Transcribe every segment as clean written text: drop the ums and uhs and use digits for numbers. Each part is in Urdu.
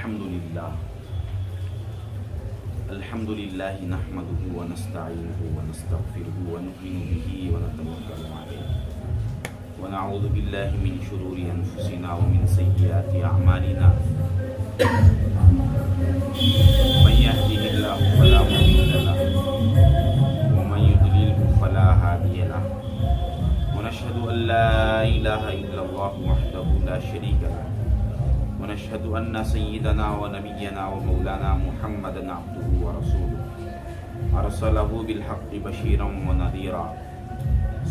الحمد للہ نحمده ونستعینه ونستغفره ونؤمن به ونتوکل علیہ ونعوذ باللہ من شرور انفسنا ومن سیئات اعمالنا من يهده الله فلا مضل له ومن يضلل فلا هادي له ونشهد ان لا اله الا الله وحده لا شريك له ونشهد أن سيدنا ونبينا ومولانا محمدا عبده ورسوله أرسله بالحق بشيرا ونذيرا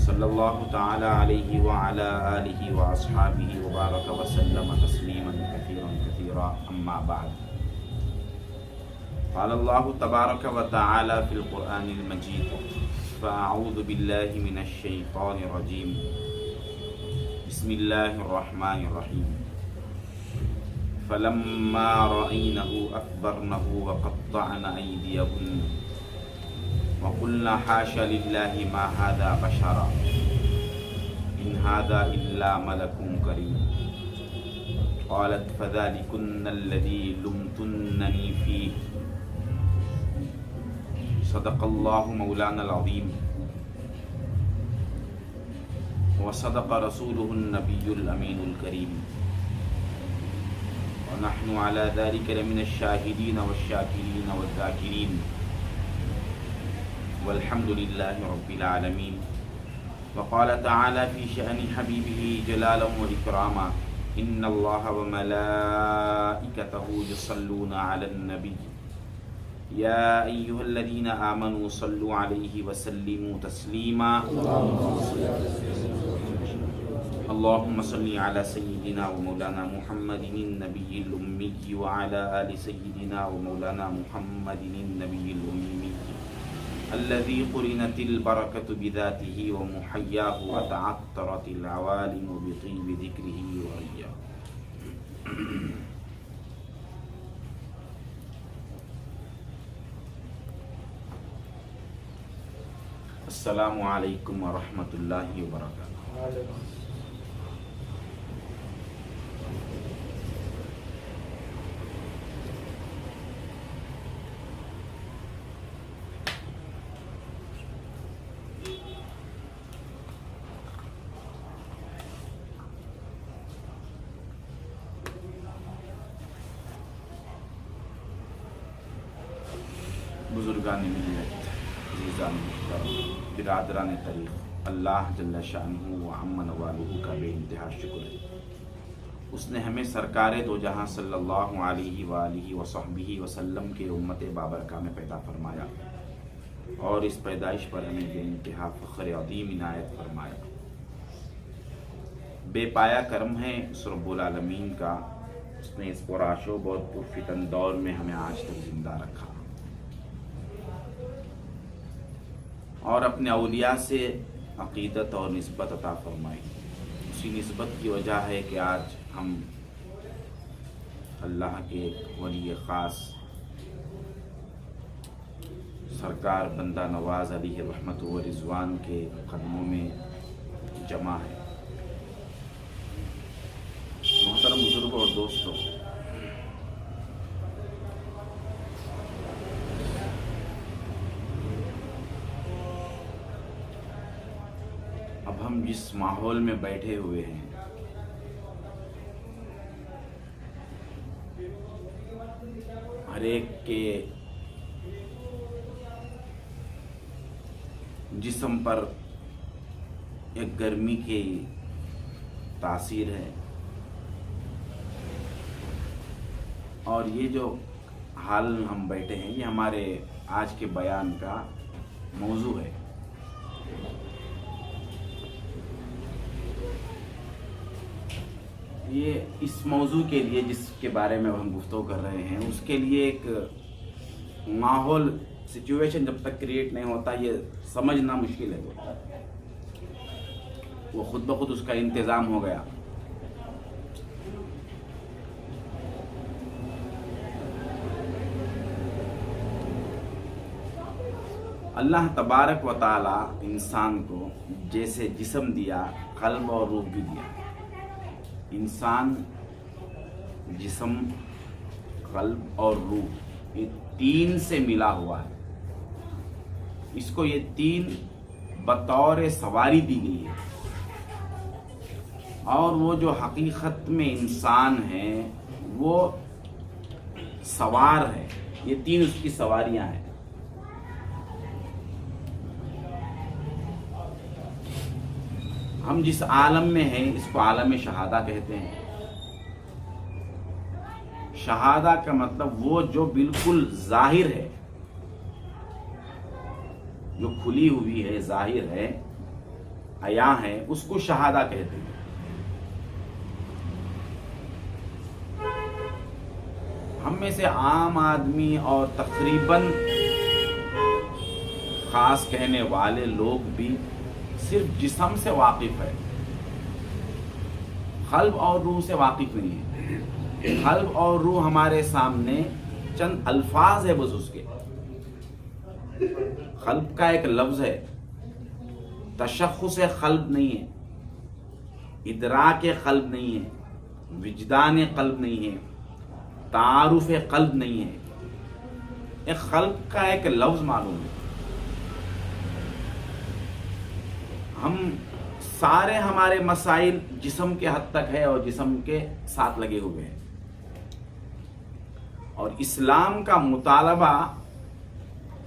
صلى الله تعالى عليه وعلى آله وأصحابه وبارك وسلم تسليما كثيرا كثيرا أما بعد قال الله تبارك وتعالى في القرآن المجيد فأعوذ بالله من الشيطان الرجيم بسم الله الرحمن الرحيم فلما رأينه أكبرنه وقطعن أيديهن وقلنا حاش لله ما هذا بشرا إن هذا إلا ملك كريم قالت فذلكن الذي لمتنني فيه صدق الله مولانا العظيم وصدق رسوله النبي الأمين الكريم ونحن على ذلك لمن الشاهدين والشاكرين والذاكرين والحمد لله رب العالمين وقال تعالى في شأن حبيبه جلالا وإكراما إن الله وملائكته يصلون على النبي يا أيها الذين آمنوا صلوا عليه وسلموا تسليما اللهم صل على سيدنا ومولانا محمد النبي الأمي وعلى آل سيدنا ومولانا محمد النبي الأمي الذي قرنت البركة بذاته ومحياه وتعطرت العوالم بطيب ذكره ورياه. السلام علیکم ورحمۃ اللہ وبرکاتہ. بزرگان ملت، عزیزان محترم، برادران طریق، اللہ جل شانہ و عم نوالہ کا بے انتہا شکر ہے. اس نے ہمیں سرکار دو جہاں صلی اللہ علیہ وآلہ وصحبہ وسلم کے امت بابرکہ میں پیدا فرمایا اور اس پیدائش پر ہمیں بے انتہا فخر عظیم عنایت فرمایا. بے پایا کرم ہے اس رب العالمین کا، اس نے اس پرآشوب اور پرفتن دور میں ہمیں آج تک زندہ رکھا اور اپنے اولیاء سے عقیدت اور نسبت عطا فرمائی. اسی نسبت کی وجہ ہے کہ آج ہم اللہ کے ایک ولی خاص سرکار بندہ نواز علیہ رحمت و رضوان کے قدموں میں جمع ہے. محترم بزرگوں اور دوستوں، اب ہم جس ماحول میں بیٹھے ہوئے ہیں ہر ایک کے جسم پر ایک گرمی کی تاثیر ہے اور یہ جو حال ہم بیٹھے ہیں یہ ہمارے آج کے بیان کا موضوع ہے. یہ اس موضوع کے لیے جس کے بارے میں ہم گفتگو کر رہے ہیں اس کے لیے ایک ماحول سچویشن جب تک کریٹ نہیں ہوتا یہ سمجھنا مشکل ہے. وہ خود بخود اس کا انتظام ہو گیا. اللہ تبارک و تعالی انسان کو جیسے جسم دیا، قلب اور روح بھی دیا. انسان جسم، قلب اور روح یہ تین سے ملا ہوا ہے. اس کو یہ تین بطور سواری دی گئی ہے، اور وہ جو حقیقت میں انسان ہے وہ سوار ہے. یہ تین اس کی سواریاں ہیں. ہم جس عالم میں ہیں اس کو عالم شہادہ کہتے ہیں. شہادہ کا مطلب وہ جو بالکل ظاہر ہے، جو کھلی ہوئی ہے، ظاہر ہے، عیاں ہے، اس کو شہادہ کہتے ہیں. ہم میں سے عام آدمی اور تقریباً خاص کہنے والے لوگ بھی صرف جسم سے واقف ہے، قلب اور روح سے واقف نہیں ہے. قلب اور روح ہمارے سامنے چند الفاظ ہے بس اس کے. قلب کا ایک لفظ ہے، تشخص قلب نہیں ہے، ادراک قلب نہیں ہے، وجدان قلب نہیں ہے، تعارف قلب نہیں ہے. ایک قلب کا ایک لفظ معلوم ہے. ہم سارے ہمارے مسائل جسم کے حد تک ہے اور جسم کے ساتھ لگے ہوئے ہیں. اور اسلام کا مطالبہ،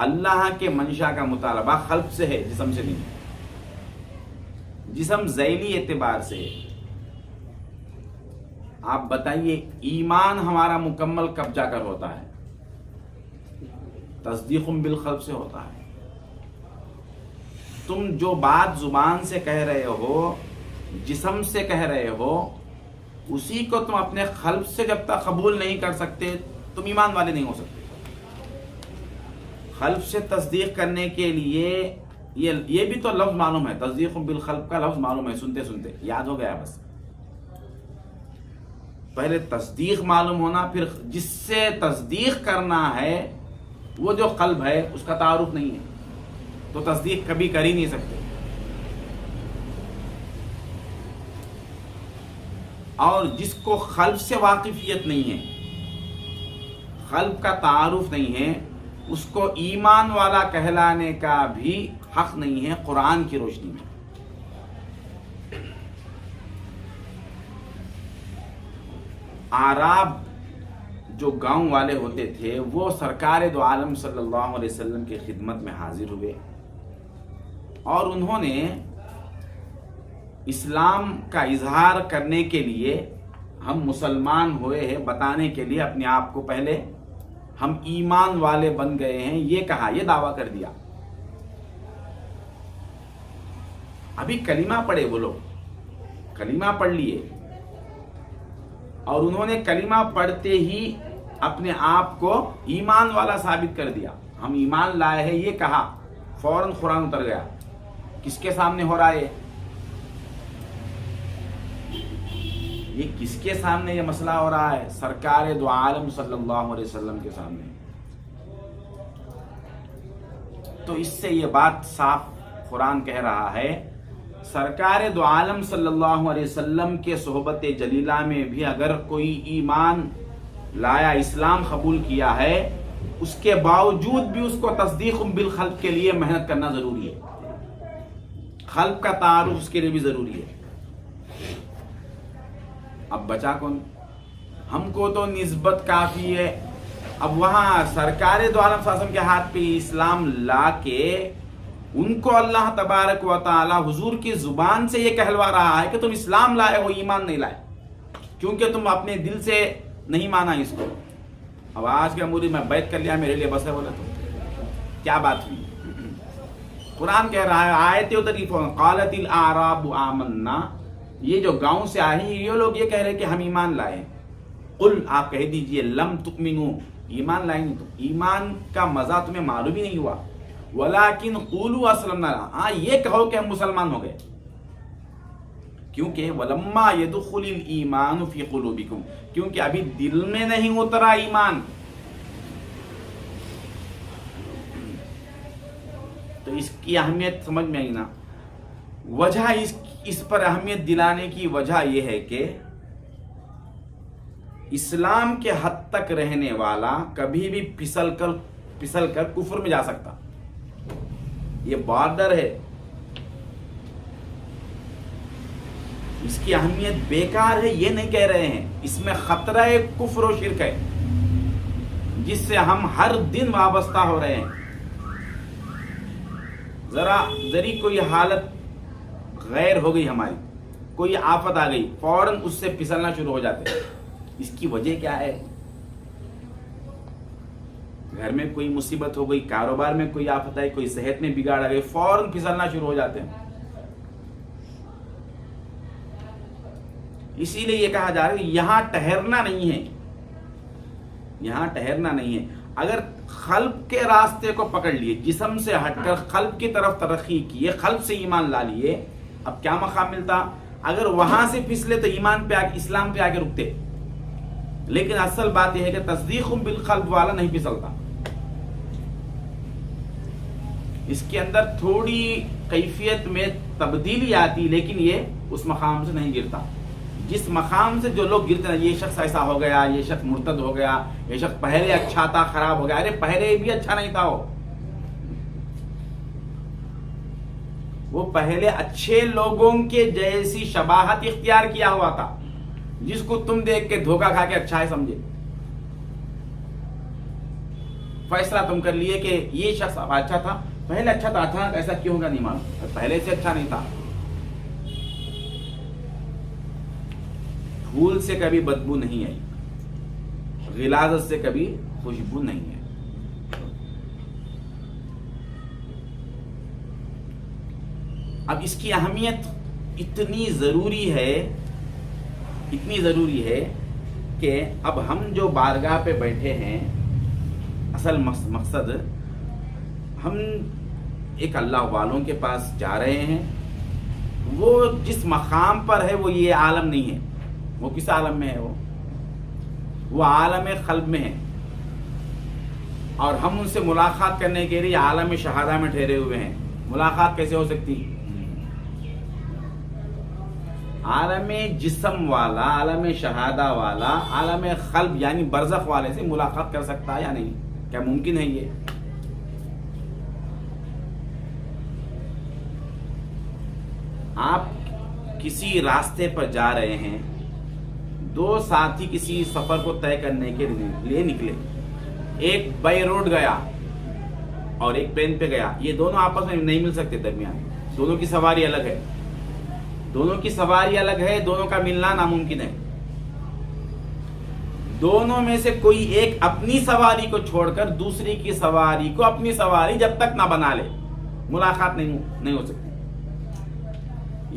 اللہ کے منشا کا مطالبہ قلب سے ہے، جسم سے نہیں. جسم ذیلی اعتبار سے ہے. آپ بتائیے ایمان ہمارا مکمل کب جا کر ہوتا ہے؟ تصدیق بالقلب سے ہوتا ہے. تم جو بات زبان سے کہہ رہے ہو، جسم سے کہہ رہے ہو، اسی کو تم اپنے قلب سے جب تک قبول نہیں کر سکتے تم ایمان والے نہیں ہو سکتے. قلب سے تصدیق کرنے کے لیے یہ بھی تو لفظ معلوم ہے، تصدیق بالقلب کا لفظ معلوم ہے. سنتے سنتے یاد ہو گیا. بس پہلے تصدیق معلوم ہونا، پھر جس سے تصدیق کرنا ہے وہ جو قلب ہے اس کا تعارف نہیں ہے تو تصدیق کبھی کر ہی نہیں سکتے. اور جس کو قلب سے واقفیت نہیں ہے، قلب کا تعارف نہیں ہے، اس کو ایمان والا کہلانے کا بھی حق نہیں ہے قرآن کی روشنی میں. اعراب جو گاؤں والے ہوتے تھے وہ سرکار دو عالم صلی اللہ علیہ وسلم کی خدمت میں حاضر ہوئے اور انہوں نے اسلام کا اظہار کرنے کے لیے، ہم مسلمان ہوئے ہیں بتانے کے لیے اپنے آپ کو پہلے ہم ایمان والے بن گئے ہیں یہ کہا، یہ دعویٰ کر دیا. ابھی کلمہ پڑھے وہ لوگ، کلمہ پڑھ لیے اور انہوں نے کلمہ پڑھتے ہی اپنے آپ کو ایمان والا ثابت کر دیا. ہم ایمان لائے ہیں یہ کہا، فوراً قرآن اتر گیا. کس کے سامنے ہو رہا ہے یہ کس کے سامنے یہ مسئلہ ہو رہا ہے؟ سرکار دو عالم صلی اللہ علیہ وسلم کے سامنے. تو اس سے یہ بات صاف قرآن کہہ رہا ہے، سرکار دو عالم صلی اللہ علیہ وسلم کے صحبت جلیلہ میں بھی اگر کوئی ایمان لایا، اسلام قبول کیا ہے، اس کے باوجود بھی اس کو تصدیق بالقلب کے لیے محنت کرنا ضروری ہے. قلب کا تعارف اس کے لیے بھی ضروری ہے. اب بچا کون؟ ہم کو تو نسبت کافی ہے. اب وہاں سرکار دو عالم صلی اللہ علیہ وسلم کے ہاتھ پہ اسلام لا کے ان کو اللہ تبارک و تعالی حضور کی زبان سے یہ کہلوا رہا ہے کہ تم اسلام لائے ہو، ایمان نہیں لائے، کیونکہ تم اپنے دل سے نہیں مانا اس کو. اب آج کے موری میں بیعت کر لیا میرے لیے بس ہے، بولا تو کیا بات ہوئی؟ قرآن کہہ رہا ہے آیت اتری قالت الاعراب آمنا، یہ جو گاؤں سے آئے ہیں یہ لوگ یہ کہہ رہے کہ ہم ایمان لائے. قل آپ کہہ دیجئے لم تؤمنو، ایمان لائے نہیں، تو ایمان کا مزہ تمہیں معلوم ہی نہیں ہوا. ولیکن قولوا اسلمنا، ہاں یہ کہو کہ ہم مسلمان ہو گئے. کیونکہ ولما يدخل الایمان فی قلوبکم، کیونکہ ابھی دل میں نہیں اترا ایمان. تو اس کی اہمیت سمجھ میں آئی نا. وجہ اس پر اہمیت دلانے کی وجہ یہ ہے کہ اسلام کے حد تک رہنے والا کبھی بھی پھسل کر کفر میں جا سکتا. یہ بارڈر ہے، اس کی اہمیت بیکار ہے یہ نہیں کہہ رہے ہیں. اس میں خطرہ کفر و شرک ہے جس سے ہم ہر دن وابستہ ہو رہے ہیں. ذری کوئی حالت غیر ہو گئی، ہماری کوئی آفت آ گئی، فوراً اس سے پھسلنا شروع ہو جاتے ہیں. اس کی وجہ کیا ہے؟ گھر میں کوئی مصیبت ہو گئی، کاروبار میں کوئی آفت آئی، کوئی صحت میں بگاڑ آ گئی، فوراً پھسلنا شروع ہو جاتے ہیں. اسی لیے یہ کہا جا رہا ہے کہ یہاں ٹھہرنا نہیں ہے، یہاں ٹھہرنا نہیں ہے. اگر قلب کے راستے کو پکڑ لیے، جسم سے ہٹ کر قلب کی طرف ترقی کیے، قلب سے ایمان لا لیے، اب کیا مقام ملتا؟ اگر وہاں سے پھسلے تو ایمان پہ اسلام پہ آ کے رکتے. لیکن اصل بات یہ ہے کہ تصدیق بالقلب والا نہیں پھسلتا. اس کے اندر تھوڑی کیفیت میں تبدیلی آتی، لیکن یہ اس مقام سے نہیں گرتا. جس مقام سے جو لوگ گرتے ہیں، یہ شخص ایسا ہو گیا، یہ شخص مرتد ہو گیا، یہ شخص پہلے اچھا تھا خراب ہو گیا. ارے پہلے بھی اچھا نہیں تھا، وہ پہلے اچھے لوگوں کے جیسی شباہت اختیار کیا ہوا تھا، جس کو تم دیکھ کے دھوکہ کھا کے اچھا ہے سمجھے. فیصلہ تم کر لیے کہ یہ شخص اب اچھا تھا، پہلے اچھا تھا، اچانک ایسا کیوں ہوگا نہیں معلوم، پہلے سے اچھا نہیں تھا. پھول سے کبھی بدبو نہیں آئی، غلاظت سے کبھی خوشبو نہیں ہے. اب اس کی اہمیت اتنی ضروری ہے کہ اب ہم جو بارگاہ پہ بیٹھے ہیں، اصل مقصد ہم ایک اللہ والوں کے پاس جا رہے ہیں. وہ جس مقام پر ہے وہ یہ عالم نہیں ہے. وہ کس عالم میں ہے؟ وہ عالم قلب میں ہے. اور ہم ان سے ملاقات کرنے کے لیے عالم شہادہ میں ٹھہرے ہوئے ہیں. ملاقات کیسے ہو سکتی؟ عالم جسم والا، عالم شہادہ والا، عالم قلب یعنی برزخ والے سے ملاقات کر سکتا ہے یا نہیں؟ کیا ممکن ہے یہ؟ آپ کسی راستے پر جا رہے ہیں، دو ساتھی کسی سفر کو طے کرنے کے لیے نکلے. ایک بائی روڈ گیا اور ایک پلین پہ گیا. یہ دونوں آپس میں نہیں مل سکتے درمیان. دونوں کی سواری الگ ہے، دونوں کا ملنا ناممکن ہے. دونوں میں سے کوئی ایک اپنی سواری کو چھوڑ کر دوسری کی سواری کو اپنی سواری جب تک نہ بنا لے، ملاقات نہیں ہو سکتی.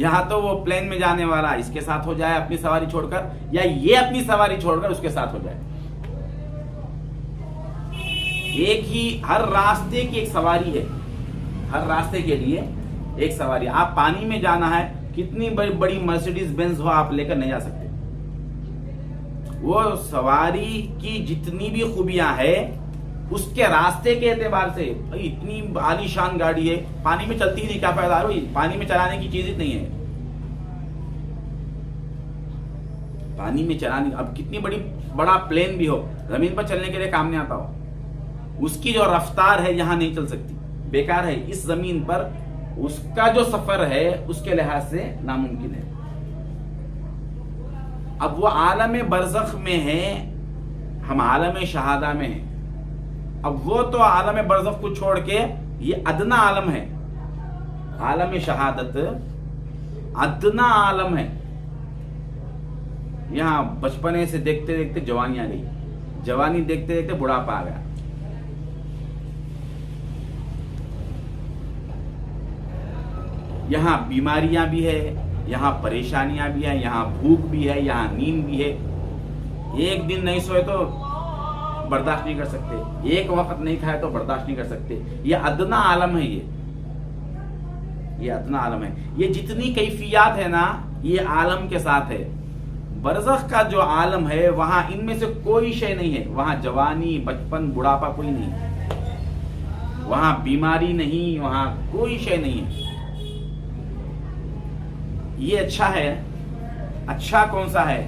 یہاں تو وہ پلین میں جانے والا اس کے ساتھ ہو جائے اپنی سواری چھوڑ کر، یا یہ اپنی سواری چھوڑ کر اس کے ساتھ ہو جائے. ایک ہی، ہر راستے کی ایک سواری ہے، ہر راستے کے لیے ایک سواری. آپ پانی میں جانا ہے، کتنی بڑی مرسیڈیز بینز ہو آپ لے کر نہیں جا سکتے. وہ سواری کی جتنی بھی خوبیاں ہیں اس کے راستے کے اعتبار سے، اتنی عالی شان گاڑی ہے، پانی میں چلتی نہیں، کیا فائدہ ہے؟ پانی میں چلانے کی چیز ہی نہیں ہے. پانی میں چلانے، اب کتنی بڑا پلین بھی ہو، زمین پر چلنے کے لیے کام نہیں آتا ہو، اس کی جو رفتار ہے یہاں نہیں چل سکتی، بیکار ہے. اس زمین پر اس کا جو سفر ہے اس کے لحاظ سے ناممکن ہے. اب وہ عالم برزخ میں ہے، ہم عالم شہادہ میں ہیں. اب وہ تو عالم برزخ کو چھوڑ کے یہ ادنا عالم ہے. عالم شہادت ادنا عالم ہے. یہاں بچپنے سے دیکھتے دیکھتے جوانی آ گئی، جوانی دیکھتے دیکھتے بڑھاپا آ گیا. یہاں بیماریاں بھی ہے، یہاں پریشانیاں بھی ہیں، یہاں بھوک بھی ہے، یہاں نیند بھی ہے. ایک دن نہیں سوئے تو برداشت نہیں کر سکتے، ایک وقت نہیں کھائے تو برداشت نہیں کر سکتے. یہ ادنا عالم ہے. یہ ادنا عالم ہے. یہ جتنی کیفیات ہے نا، یہ عالم کے ساتھ ہے. برزخ کا جو عالم ہے وہاں ان میں سے کوئی شے نہیں ہے. وہاں جوانی، بچپن، بڑھاپا کوئی نہیں، وہاں بیماری نہیں، وہاں کوئی شے نہیں ہے. یہ اچھا ہے. اچھا کون سا ہے؟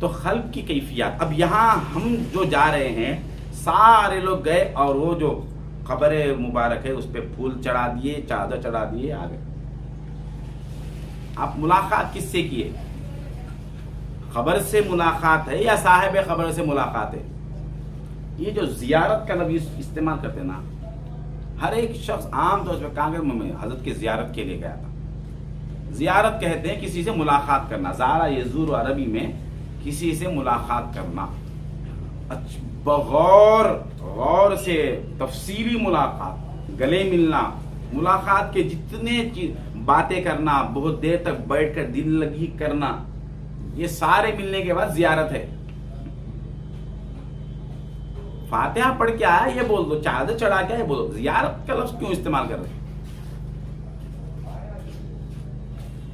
تو خلق کی کیفیات. اب یہاں ہم جو جا رہے ہیں سارے لوگ گئے اور وہ جو قبر مبارک ہے اس پہ پھول چڑھا دیے, چادر چڑھا دیے, آ گئے. آپ ملاقات کس سے کیے؟ خبر سے ملاقات ہے یا صاحب خبر سے ملاقات ہے؟ یہ جو زیارت کا لفظ استعمال کرتے ہیں نا, ہر ایک شخص عام طور پر کانگڑ میں حضرت کی زیارت کے لیے گیا تھا. زیارت کہتے ہیں کسی سے ملاقات کرنا. زارا یزور عربی میں کسی سے ملاقات کرنا, غور سے تفصیلی ملاقات, گلے ملنا, ملاقات کے جتنے باتیں کرنا, بہت دیر تک بیٹھ کر دل لگی کرنا, یہ سارے ملنے کے بعد زیارت ہے. فاتحہ پڑھ کے آیا یہ بول دو, چادر چڑھا کے یہ بول دو. زیارت کا لفظ کیوں استعمال کر رہے ہیں؟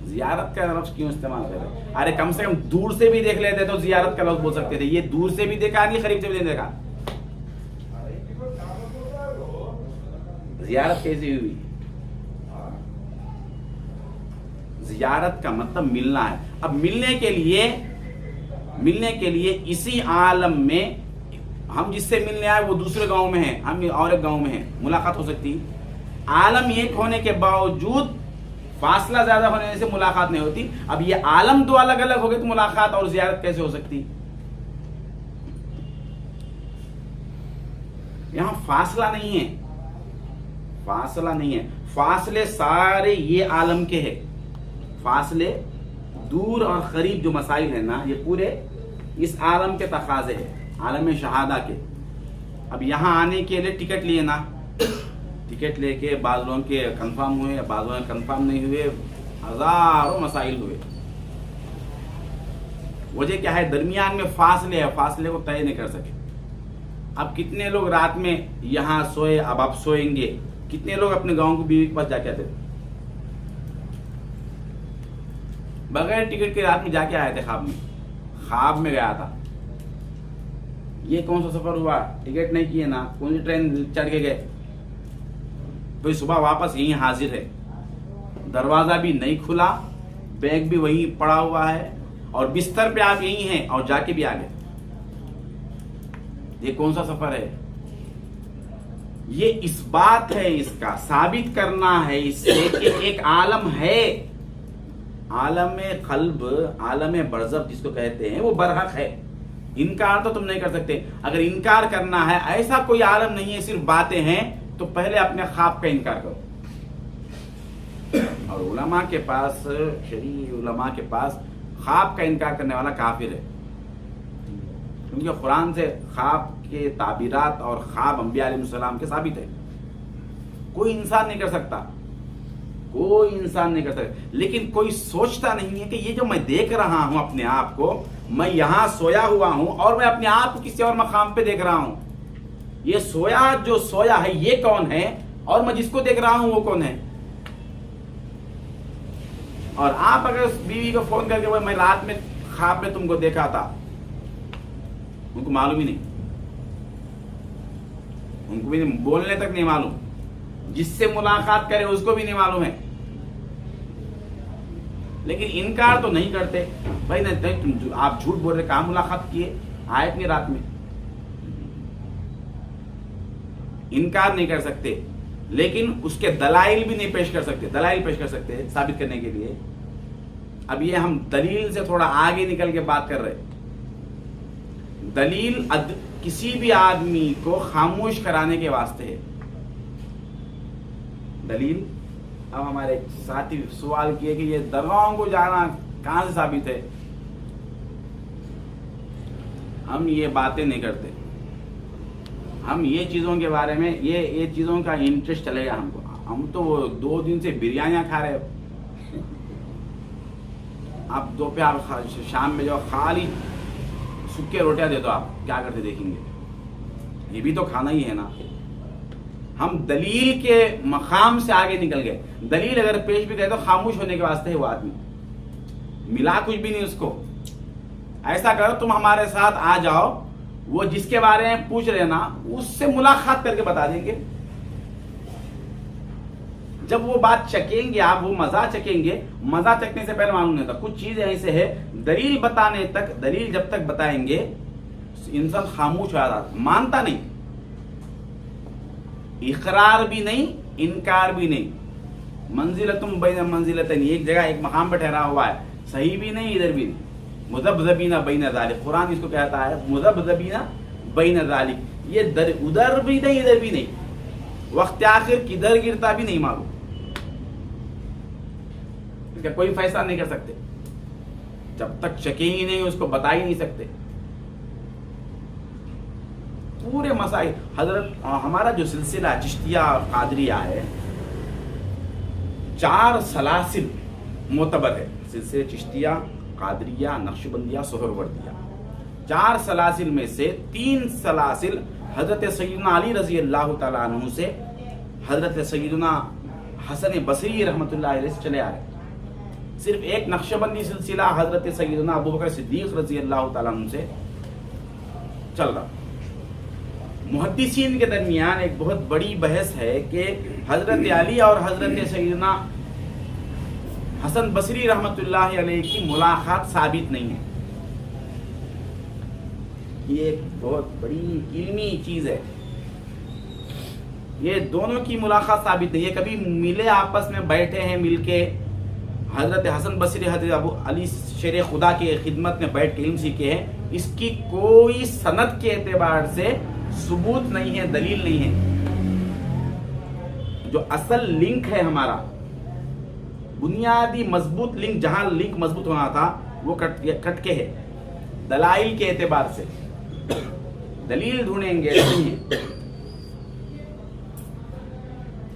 زیارت کا لفظ کیوں استعمال کر رہے ہیں؟ ارے کم سے کم دور سے بھی دیکھ لیتے تو زیارت کا لفظ بول سکتے تھے. یہ دور سے بھی دیکھا نہیں, قریب سے بھی نہیں دیکھا. زیارت کیسی ہوئی؟ زیارت کا مطلب ملنا ہے. اب ملنے کے لیے اسی عالم میں ہم جس سے ملنے آئے وہ دوسرے گاؤں میں ہیں, ہم اور ایک گاؤں میں ہیں, ملاقات ہو سکتی. عالم ایک ہونے کے باوجود فاصلہ زیادہ ہونے سے ملاقات نہیں ہوتی. اب یہ عالم دو الگ الگ ہو گئے تو ملاقات اور زیارت کیسے ہو سکتی؟ یہاں فاصلہ نہیں ہے, فاصلے سارے یہ عالم کے ہیں. فاصلے دور اور قریب جو مسائل ہیں نا, یہ پورے اس عالم کے تقاضے ہیں, عالم شہادہ کے. اب یہاں آنے کے لیے ٹکٹ لیے نا, ٹکٹ لے کے بعض لوگوں کے کنفرم ہوئے, بعض لوگوں کے کنفرم نہیں ہوئے, ہزاروں مسائل ہوئے. وجہ کیا ہے؟ درمیان میں فاصلے ہے, فاصلے کو طے نہیں کر سکے. اب کتنے لوگ رات میں یہاں سوئے, اب آپ سوئیں گے. کتنے لوگ اپنے گاؤں کو بیوی کے پاس جا کے آتے تھے بغیر ٹکٹ کے؟ رات میں جا کے آئے تھے, خواب میں گیا تھا. یہ کون سا سفر ہوا؟ ٹکٹ نہیں کیے نا, کون سی ٹرین چڑھ کے گئے, کوئی صبح واپس یہیں حاضر ہے. دروازہ بھی نہیں کھلا, بیگ بھی وہیں پڑا ہوا ہے, اور بستر پہ آپ یہیں ہیں اور جا کے بھی آ گئے. یہ کون سا سفر ہے؟ یہ اس بات ہے, اس کا ثابت کرنا ہے اس سے کہ ایک عالم ہے, عالم قلب, عالم برزخ جس کو کہتے ہیں, وہ برحق ہے. انکار تو تم نہیں کر سکتے. اگر انکار کرنا ہے, ایسا کوئی عالم نہیں ہے, صرف باتیں ہیں, تو پہلے اپنے خواب کا انکار کرو. اور علماء کے پاس, شرعی علماء کے پاس خواب کا انکار کرنے والا کافر ہے, کیونکہ قرآن سے خواب کے تعبیرات اور خواب انبیاء علیہ السلام کے ثابت ہے. کوئی انسان نہیں کر سکتا, کوئی انسان نہیں کر سکتا. لیکن کوئی سوچتا نہیں ہے کہ یہ جو میں دیکھ رہا ہوں اپنے آپ کو, میں یہاں سویا ہوا ہوں اور میں اپنے آپ کو کسی اور مقام پہ دیکھ رہا ہوں. یہ جو سویا ہے یہ کون ہے, اور میں جس کو دیکھ رہا ہوں وہ کون ہے؟ اور آپ اگر اس بیوی کو فون کر کے میں رات میں خواب میں تم کو دیکھا تھا, ان کو معلوم ہی نہیں, ان کو بھی بولنے تک نہیں معلوم, جس سے ملاقات کرے اس کو بھی نہیں معلوم ہے. لیکن انکار تو نہیں کرتے. بھائی نہیں, آپ جھوٹ بول رہے, کہاں ملاقات کیے, آئے اپنی رات میں. انکار نہیں کر سکتے, لیکن اس کے دلائل بھی نہیں پیش کر سکتے. دلائل پیش کر سکتے ثابت کرنے کے لیے. اب یہ ہم دلیل سے تھوڑا آگے نکل کے بات کر رہے. دلیل کسی بھی آدمی کو خاموش کرانے کے واسطے ہے. دلیل, اب ہمارے ساتھی سوال کیے کہ یہ درگاہوں کو جانا کہاں سے ثابت ہے. ہم یہ باتیں نہیں کرتے. ہم یہ چیزوں کے بارے میں, یہ چیزوں کا انٹرسٹ چلے گا ہم کو. ہم تو وہ 2 دن سے بریانیاں کھا رہے. آپ دوپہر شام میں جو خالی سکے روٹیاں دے دو, آپ کیا کرتے دیکھیں گے. یہ بھی تو کھانا ہی ہے نا. ہم دلیل کے مقام سے آگے نکل گئے. دلیل اگر پیش بھی کرے تو خاموش ہونے کے واسطے ہے. وہ آدمی ملا کچھ بھی نہیں اس کو. ایسا کرو تم ہمارے ساتھ آ جاؤ, وہ جس کے بارے میں پوچھ رہے نا اس سے ملاقات کر کے بتا دیں گے. جب وہ بات چکیں گے آپ، وہ مزہ چکیں گے، مزہ چکنے سے پہلے معلوم نہیں ہوتا. کچھ چیزیں ایسے ہے دلیل بتانے تک، دلیل جب تک بتائیں گے انسان خاموش ہو جاتا، مانتا نہیں، اقرار بھی نہیں، انکار بھی نہیں. منزلتم بین منزلتین، ایک جگہ ایک مقام پہ ٹھہرا ہوا ہے، صحیح بھی نہیں ادھر بھی نہیں. مذبذبین بین ذالک، قرآن اس کو کہتا ہے مذبذبین بین ذالک، یہ ادھر بھی نہیں ادھر بھی نہیں، وقت آخر کدھر گرتا بھی نہیں معلوم، اس کا کوئی فیصلہ نہیں کر سکتے جب تک چکیں ہی نہیں، اس کو بتا ہی نہیں سکتے. پورے مسائل حضرت ہمارا جو سلسلہ چشتیہ اور قادریہ ہے 4 سلاسل معتبر ہے. سلسلے چشتیہ، قادریہ، نقشبندیہ، سہروردیہ، 4 سلاسل میں سے 3 سلاسل حضرت سیدنا علی رضی اللہ تعالیٰ عنہ سے حضرت سیدنا حسن بصری رحمۃ اللہ علیہ سے چلے آ رہے. صرف ایک نقشبندی سلسلہ حضرت سیدنا ابو بکر صدیق رضی اللہ تعالیٰ عنہ سے چل رہا. محدثین کے درمیان ایک بہت بڑی بحث ہے کہ حضرت علی اور حضرت سیدنا حسن بصری رحمۃ اللہ علیہ کی ملاقات ثابت نہیں ہے. یہ ایک بہت بڑی علمی چیز ہے. یہ دونوں کی ملاقات ثابت نہیں ہے، کبھی ملے آپس میں بیٹھے ہیں مل کے، حضرت حسن بصری حضرت ابو علی شیر خدا کی خدمت میں بیٹھ کے علم سیکھے ہیں. اس کی کوئی سند کے اعتبار سے ثبوت نہیں ہے، دلیل نہیں ہے. جو اصل لنک ہے ہمارا، بنیادی مضبوط لنک، جہاں لنک مضبوط ہونا تھا وہ کٹ کے ہے. دلائل کے اعتبار سے دلیل ڈھونڈیں گے نہیں ہے.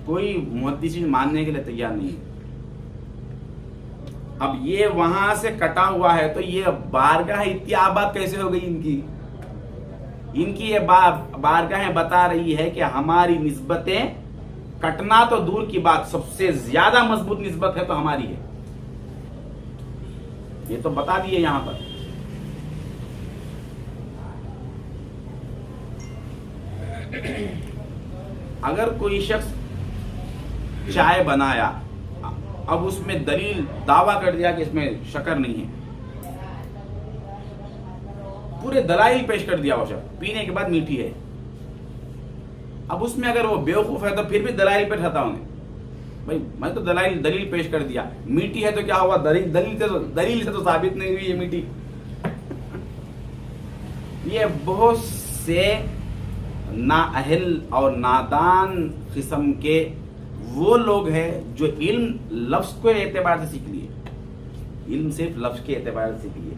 کوئی محدثین ماننے کے لیے تیار نہیں ہے. اب یہ وہاں سے کٹا ہوا ہے تو یہ بارگاہ اتیابات کیسے ہو گئی ان کی یہ بارگاہیں بتا رہی ہے کہ ہماری نسبتیں کٹنا تو دور کی بات، سب سے زیادہ مضبوط نسبت ہے تو ہماری ہے. یہ تو بتا دیے یہاں پر. اگر کوئی شخص چائے بنایا، اب اس میں دلیل دعویٰ کر دیا کہ اس میں شکر نہیں ہے، پورے دلائل پیش کر دیا وہ شخص، پینے کے بعد میٹھی ہے. اب اس میں اگر وہ بیوقوف ہے تو پھر بھی دلائل پیش رہتا ہوں بھائی، میں تو دلیل پیش کر دیا، میٹھی ہے تو کیا ہوا، دلیل سے تو ثابت نہیں ہوئی یہ میٹھی. یہ بہت سے نااہل اور نادان قسم کے وہ لوگ ہیں جو علم لفظ کو اعتبار سے سیکھ لیے، علم صرف لفظ کے اعتبار سے سیکھ لیے،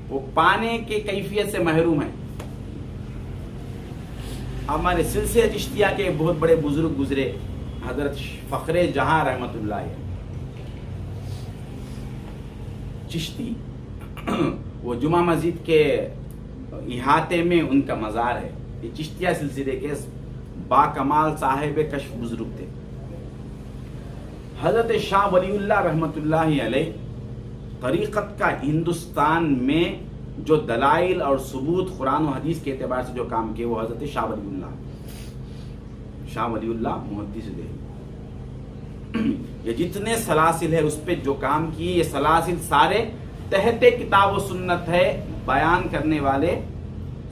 وہ پانے کے کیفیت سے محروم ہیں. ہمارے سلسلے چشتیہ کے بہت بڑے بزرگ گزرے، حضرت فخر جہاں رحمت اللہ علیہ چشتی، وہ جمعہ مسجد کے احاطے میں ان کا مزار ہے. یہ چشتیہ سلسلے کے با کمال صاحب کشف بزرگ تھے. حضرت شاہ ولی اللہ رحمت اللہ علیہ طریقت کا ہندوستان میں جو دلائل اور ثبوت قرآن و حدیث کے اعتبار سے جو کام کیے وہ حضرت شاہ ولی اللہ محدث دے. یہ جتنے سلاسل ہے اس پہ جو کام کیے، یہ سلاسل سارے تحت کتاب و سنت ہے. بیان کرنے والے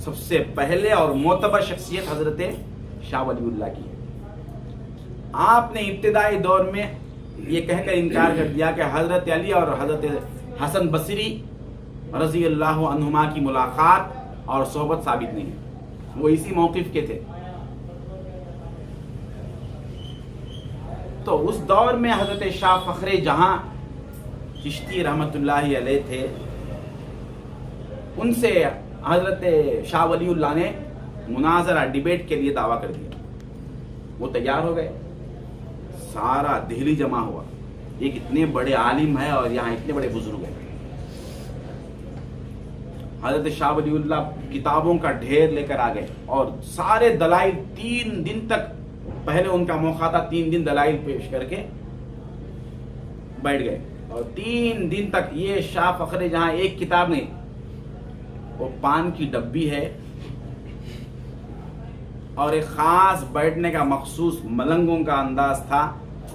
سب سے پہلے اور معتبر شخصیت حضرت شاہ ولی اللہ کی ہے. آپ نے ابتدائی دور میں یہ کہہ کر انکار کر دیا کہ حضرت علی اور حضرت حسن بصری رضی اللہ عنہما کی ملاقات اور صحبت ثابت نہیں ہے. وہ اسی موقف کے تھے. تو اس دور میں حضرت شاہ فخر جہاں چشتی رحمت اللہ علیہ تھے، ان سے حضرت شاہ ولی اللہ نے مناظرہ ڈیبیٹ کے لیے دعویٰ کر دیا. وہ تیار ہو گئے، سارا دہلی جمع ہوا. ایک اتنے بڑے عالم ہے اور یہاں اتنے بڑے بزرگ ہیں. حضرت شاہ ولی اللہ کتابوں کا ڈھیر لے کر آ گئے اور سارے دلائل 3 دن تک، پہلے ان کا موقع تھا 3 دن دلائل پیش کر کے بیٹھ گئے. اور 3 دن تک یہ شاہ فخر جہاں ایک کتاب نہیں، وہ پان کی ڈبی ہے اور ایک خاص بیٹھنے کا مخصوص ملنگوں کا انداز تھا.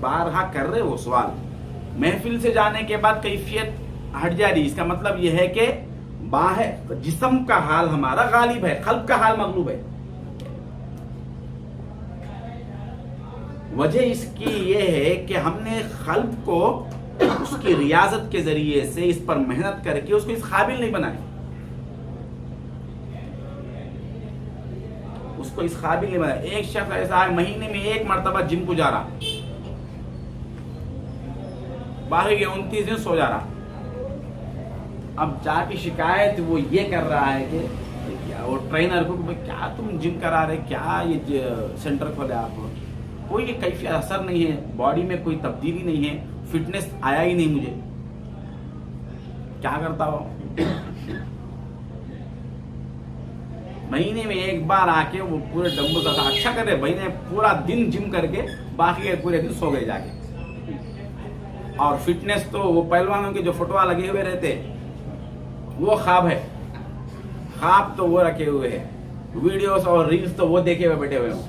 بارہا کر رہے وہ سوال، محفل سے جانے کے بعد کیفیت ہٹ جا رہی، اس کا مطلب یہ ہے کہ باہر جسم کا حال ہمارا غالب ہے، قلب کا حال مغلوب ہے. وجہ اس کی یہ ہے کہ ہم نے قلب کو اس کی ریاضت کے ذریعے سے اس پر محنت کر کے اس کو اس قابل نہیں بنائے، اس کو اس قابل نہیں بنائے. ایک شخص ایسا ہے مہینے میں 1 مرتبہ جم کو جا رہا، باقی کے 29 دن سو جا رہا. اب جا کی شکایت وہ یہ کر رہا ہے کہ وہ ٹرینر کو کیا تم جم کرا رہے، کیا یہ سینٹر کھولے آپ کو، کوئی کیفیت اثر نہیں ہے، باڈی میں کوئی تبدیلی نہیں ہے، فٹنس آیا ہی نہیں مجھے. کیا کرتا ہو؟ مہینے میں 1 بار آ کے وہ پورے ڈمبل کا اچھا کر رہے، بھائی نے پورا دن جم کر کے باقی کے پورے دن سو گئے جا کے. اور فٹنس تو وہ پہلوانوں کے جو فٹوا لگے ہوئے رہتے وہ خواب ہے، خواب تو وہ رکھے ہوئے ہیں، ویڈیوز اور ریلز تو وہ دیکھے ہوئے بیٹھے ہوئے ہوں.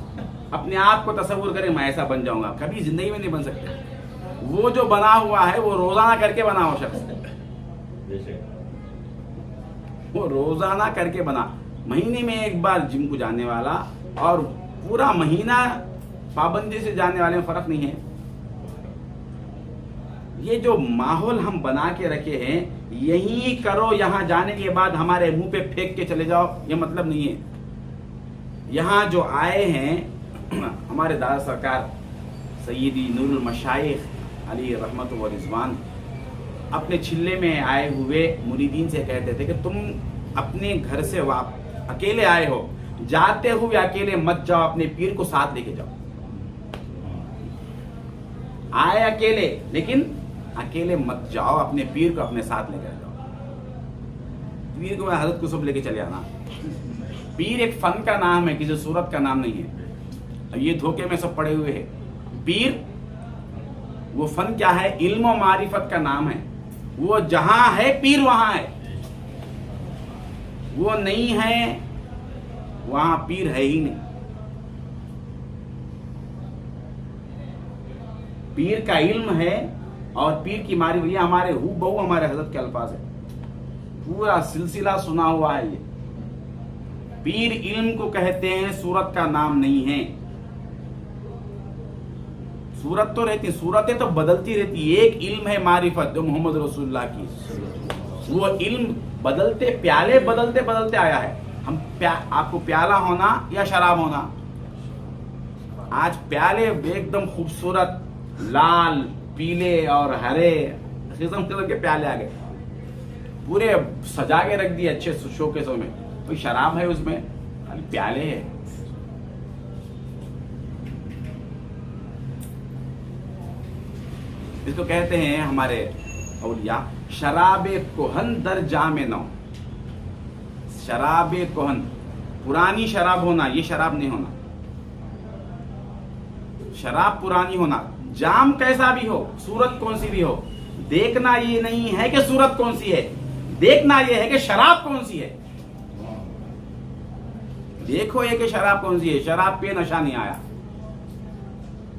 اپنے آپ کو تصور کریں میں ایسا بن جاؤں گا، کبھی زندگی میں نہیں بن سکتے. وہ جو بنا ہوا ہے وہ روزانہ کر کے بنا ہو شخص، وہ روزانہ کر کے بنا. مہینے میں 1 بار جم کو جانے والا اور پورا مہینہ پابندی سے جانے والے میں فرق نہیں ہے. یہ جو ماحول ہم بنا کے رکھے ہیں، یہی کرو، یہاں جانے کے بعد ہمارے منہ پہ پھینک کے چلے جاؤ، یہ مطلب نہیں ہے. یہاں جو آئے ہیں ہمارے دادا سرکار سیدی نور المشائخ علی رحمت و رضوان، اپنے چھلے میں آئے ہوئے مریدین سے کہتے تھے کہ تم اپنے گھر سے اکیلے آئے ہو، جاتے ہوئے اکیلے مت جاؤ، اپنے پیر کو ساتھ لے کے جاؤ. آئے اکیلے لیکن اکیلے مت جاؤ، اپنے پیر کو اپنے ساتھ لے کر جاؤ. پیر کو حضرت کو سب لے کے چلے آنا. پیر ایک فن کا نام ہے، کسی صورت کا نام نہیں ہے. یہ دھوکے میں سب پڑے ہوئے ہیں. پیر وہ فن کیا ہے؟ علم و معرفت کا نام ہے. وہ جہاں ہے پیر وہاں ہے، وہ نہیں ہے وہاں پیر ہے ہی نہیں. پیر کا علم ہے اور پیر کی معرفت، یہ ہمارے ہو بہو ہمارے حضرت کے الفاظ ہے، پورا سلسلہ سنا ہوا ہے. یہ پیر علم کو کہتے ہیں، صورت کا نام نہیں ہے. صورت تو رہتی، صورتیں تو بدلتی رہتی. ایک علم ہے معرفت جو محمد رسول اللہ کی، وہ علم بدلتے، پیالے بدلتے بدلتے آیا ہے. ہم آپ کو پیالہ ہونا یا شراب ہونا، آج پیالے ایک دم خوبصورت لال پیلے اور ہرے قسم قسم کے پیالے آ گئے، پورے سجا کے رکھ دیے اچھے شوکیسوں میں. کوئی شراب ہے اس میں؟ خالی پیالے ہے. اس کو کہتے ہیں ہمارے اولیاء شراب کہن در جام نو. شراب کہن، پرانی شراب ہونا، یہ شراب نہیں ہونا. شراب پرانی ہونا، جام کیسا بھی ہو، صورت کون سی بھی ہو، دیکھنا یہ نہیں ہے کہ صورت کون سی ہے، دیکھنا یہ ہے کہ شراب کون سی ہے. دیکھو یہ کہ شراب کون سی ہے. شراب پہ نشہ نہیں آیا.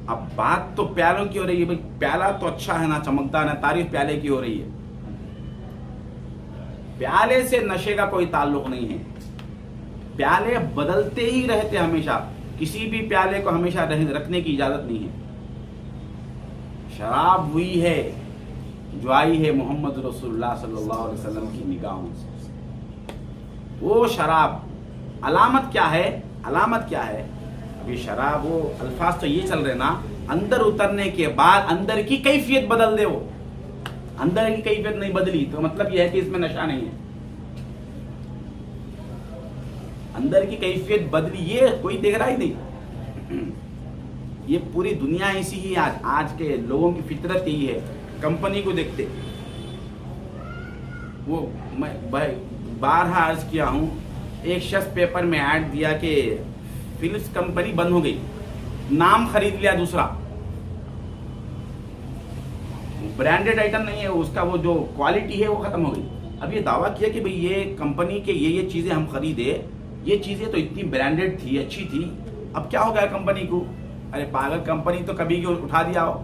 اب بات تو پیالوں کی ہو رہی ہے. بھائی پیالہ تو اچھا ہے نا، چمکدار ہے، تعریف پیالے کی ہو رہی ہے. پیالے سے نشے کا کوئی تعلق نہیں ہے. پیالے بدلتے ہی رہتے ہمیشہ، کسی بھی پیالے کو ہمیشہ رکھنے کی اجازت نہیں ہے. شراب وہی ہے جو آئی ہے محمد رسول اللہ صلی اللہ علیہ وسلم کی نگاہوں سے. وہ شراب علامت کیا ہے؟ علامت کیا ہے؟ ابھی شراب وہ الفاظ تو یہ چل رہے نا، اندر اترنے کے بعد اندر کی کیفیت بدل دے. وہ اندر کی کیفیت نہیں بدلی تو مطلب یہ ہے کہ اس میں نشہ نہیں ہے. اندر کی کیفیت بدلی، یہ کوئی دیکھ رہا ہی نہیں. یہ پوری دنیا ایسی ہی ہے. آج کے لوگوں کی فطرت یہی ہے. کمپنی کو دیکھتے، وہ میں بارہا عرض کیا ہوں، ایک شخص پیپر میں ایڈ دیا کہ فلپس کمپنی بند ہو گئی، نام خرید لیا دوسرا. برانڈیڈ آئٹم نہیں ہے اس کا، وہ جو کوالٹی ہے وہ ختم ہو گئی. اب یہ دعویٰ کیا کہ بھئی یہ کمپنی کے یہ چیزیں ہم خریدے، یہ چیزیں تو اتنی برانڈیڈ تھی، اچھی تھی، اب کیا ہو گیا کمپنی کو؟ ارے پاگل، کمپنی تو کبھی کی اٹھا دیا ہو.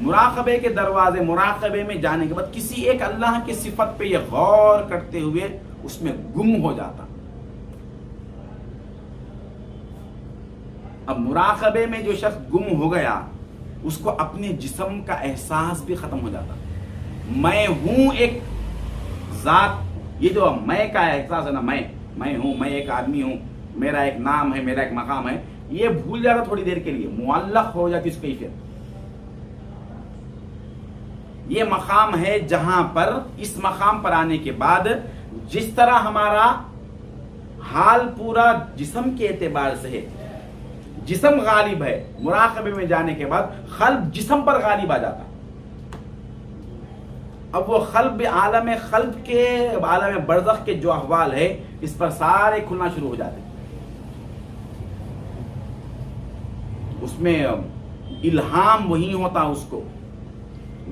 مراقبے کے دروازے، مراقبے میں جانے کے بعد کسی ایک اللہ کی صفت پہ یہ غور کرتے ہوئے اس میں گم ہو جاتا. اب مراقبے میں جو شخص گم ہو گیا اس کو اپنے جسم کا احساس بھی ختم ہو جاتا. میں ہوں ایک ذات، یہ جو میں کا احساس ہے نا، میں ہوں، میں ایک آدمی ہوں، میرا ایک نام ہے، میرا ایک مقام ہے، یہ بھول جاتا تھوڑی دیر کے لیے، معلق ہو جاتی اس کیفیت. یہ مقام ہے جہاں پر، اس مقام پر آنے کے بعد جس طرح ہمارا حال پورا جسم کے اعتبار سے ہے، جسم غالب ہے، مراقبے میں جانے کے بعد قلب جسم پر غالب آ جاتا. اب وہ قلب عالم قلب کے، عالم برزخ کے جو احوال ہے اس پر سارے کھلنا شروع ہو جاتے. اس میں الہام وہی ہوتا، اس کو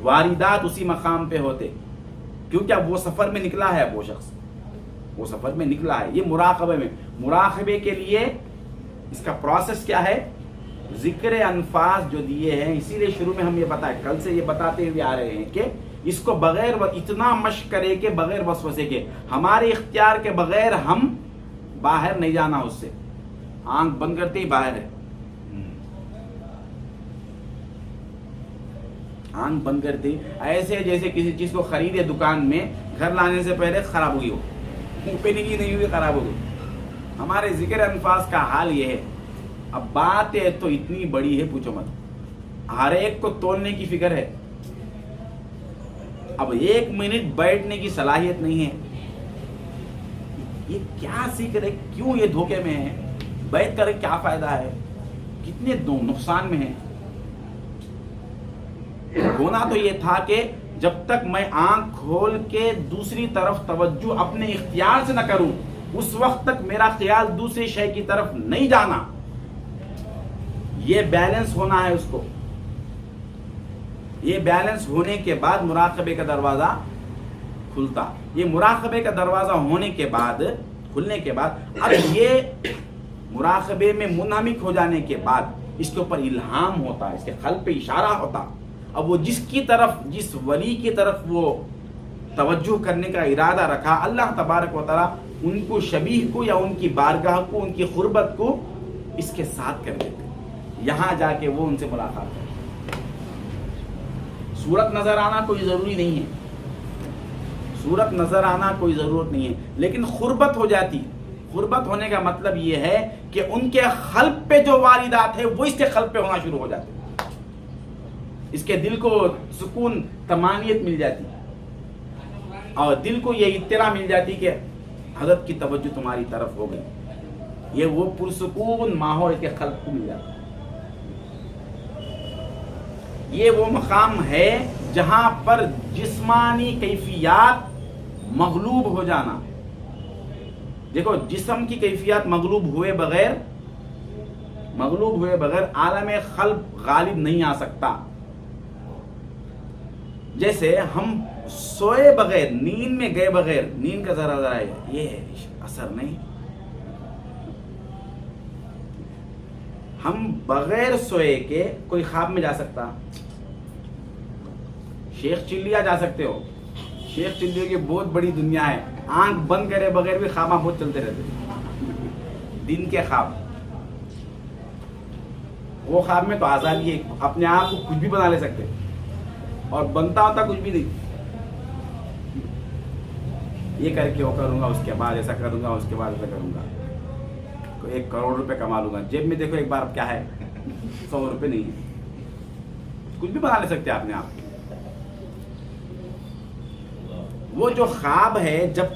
واردات اسی مقام پہ ہوتے، کیونکہ اب وہ سفر میں نکلا ہے، اب وہ شخص وہ سفر میں نکلا ہے. یہ مراقبے میں، مراقبے کے لیے اس کا پروسیس کیا ہے؟ ذکر انفاس جو دیے ہیں، اسی لیے شروع میں ہم یہ بتائیں، کل سے یہ بتاتے ہوئے آ رہے ہیں کہ اس کو بغیر اتنا مشق کرے کہ بغیر وسوسے کے، ہمارے اختیار کے بغیر ہم باہر نہیں جانا اس سے. آنکھ بند کرتے ہی باہر ہے، آنکھ بند کرتے ہی ایسے جیسے کسی چیز کو خریدے دکان میں، گھر لانے سے پہلے خراب ہو گئی ہو، اوپننگ ہی نہیں ہوئی، خراب ہو گئی. ہمارے ذکر انفاس کا حال یہ ہے. اب بات ہے تو اتنی بڑی ہے، پوچھو مت، ہر ایک کو تولنے کی فکر ہے. اب 1 منٹ بیٹھنے کی صلاحیت نہیں ہے. یہ کیا سیکھ رہے، کیوں یہ دھوکے میں ہے؟ بیٹھ کر کیا فائدہ ہے؟ کتنے نقصان میں ہے؟ ہونا تو یہ تھا کہ جب تک میں آنکھ کھول کے دوسری طرف توجہ اپنے اختیار سے نہ کروں، اس وقت تک میرا خیال دوسری شے کی طرف نہیں جانا. یہ بیلنس ہونا ہے اس کو. یہ بیلنس ہونے کے بعد مراقبے کا دروازہ کھلتا. یہ مراقبے کا دروازہ ہونے کے بعد، کھلنے کے بعد، اب یہ مراقبے میں منہمک ہو جانے کے بعد اس کے اوپر الہام ہوتا، اس کے قلب پہ اشارہ ہوتا. اب وہ جس کی طرف، جس ولی کی طرف وہ توجہ کرنے کا ارادہ رکھا، اللہ تبارک و تعالیٰ ان کو، شبیہ کو، یا ان کی بارگاہ کو، ان کی قربت کو اس کے ساتھ کر دیتے. یہاں جا کے وہ ان سے ملاقات کرتے. صورت نظر آنا کوئی ضروری نہیں ہے، صورت نظر آنا کوئی ضرورت نہیں ہے، لیکن قربت ہو جاتی. قربت ہونے کا مطلب یہ ہے کہ ان کے قلب پہ جو واردات ہے وہ اس کے قلب پہ ہونا شروع ہو جاتے، اس کے دل کو سکون، طمانینت مل جاتی، اور دل کو یہ اطلاع مل جاتی کہ حضرت کی توجہ تمہاری طرف ہو گئی. یہ وہ پرسکون ماحول کے قلب کو مل جاتا. یہ وہ مقام ہے جہاں پر جسمانی کیفیات مغلوب ہو جانا. دیکھو، جسم کی کیفیات مغلوب ہوئے بغیر عالم قلب غالب نہیں آ سکتا. جیسے ہم سوئے بغیر، نیند میں گئے بغیر، نیند کا ذرا یہ اثر نہیں. ہم بغیر سوئے کے کوئی خواب میں جا سکتا؟ شیخ چلیا جا سکتے ہو، شیخ چلیوں کی بہت بڑی دنیا ہے. آنکھ بند کرے بغیر بھی خواب بہت چلتے رہتے، دن کے خواب. وہ خواب میں تو آزادی ہے، اپنے آپ کو کچھ بھی بنا لے سکتے، اور بنتا ہوتا کچھ بھی نہیں. یہ کر کے وہ کروں گا، اس کے بعد ایسا کروں گا، اس کے بعد ایسا کروں گا، 1 کروڑ روپے کما لوں گا. جیب میں دیکھو ایک بار کیا ہے، 100 روپے نہیں ہے. کچھ بھی بنا لے سکتے اپنے آپ. وہ جو خواب ہے، جب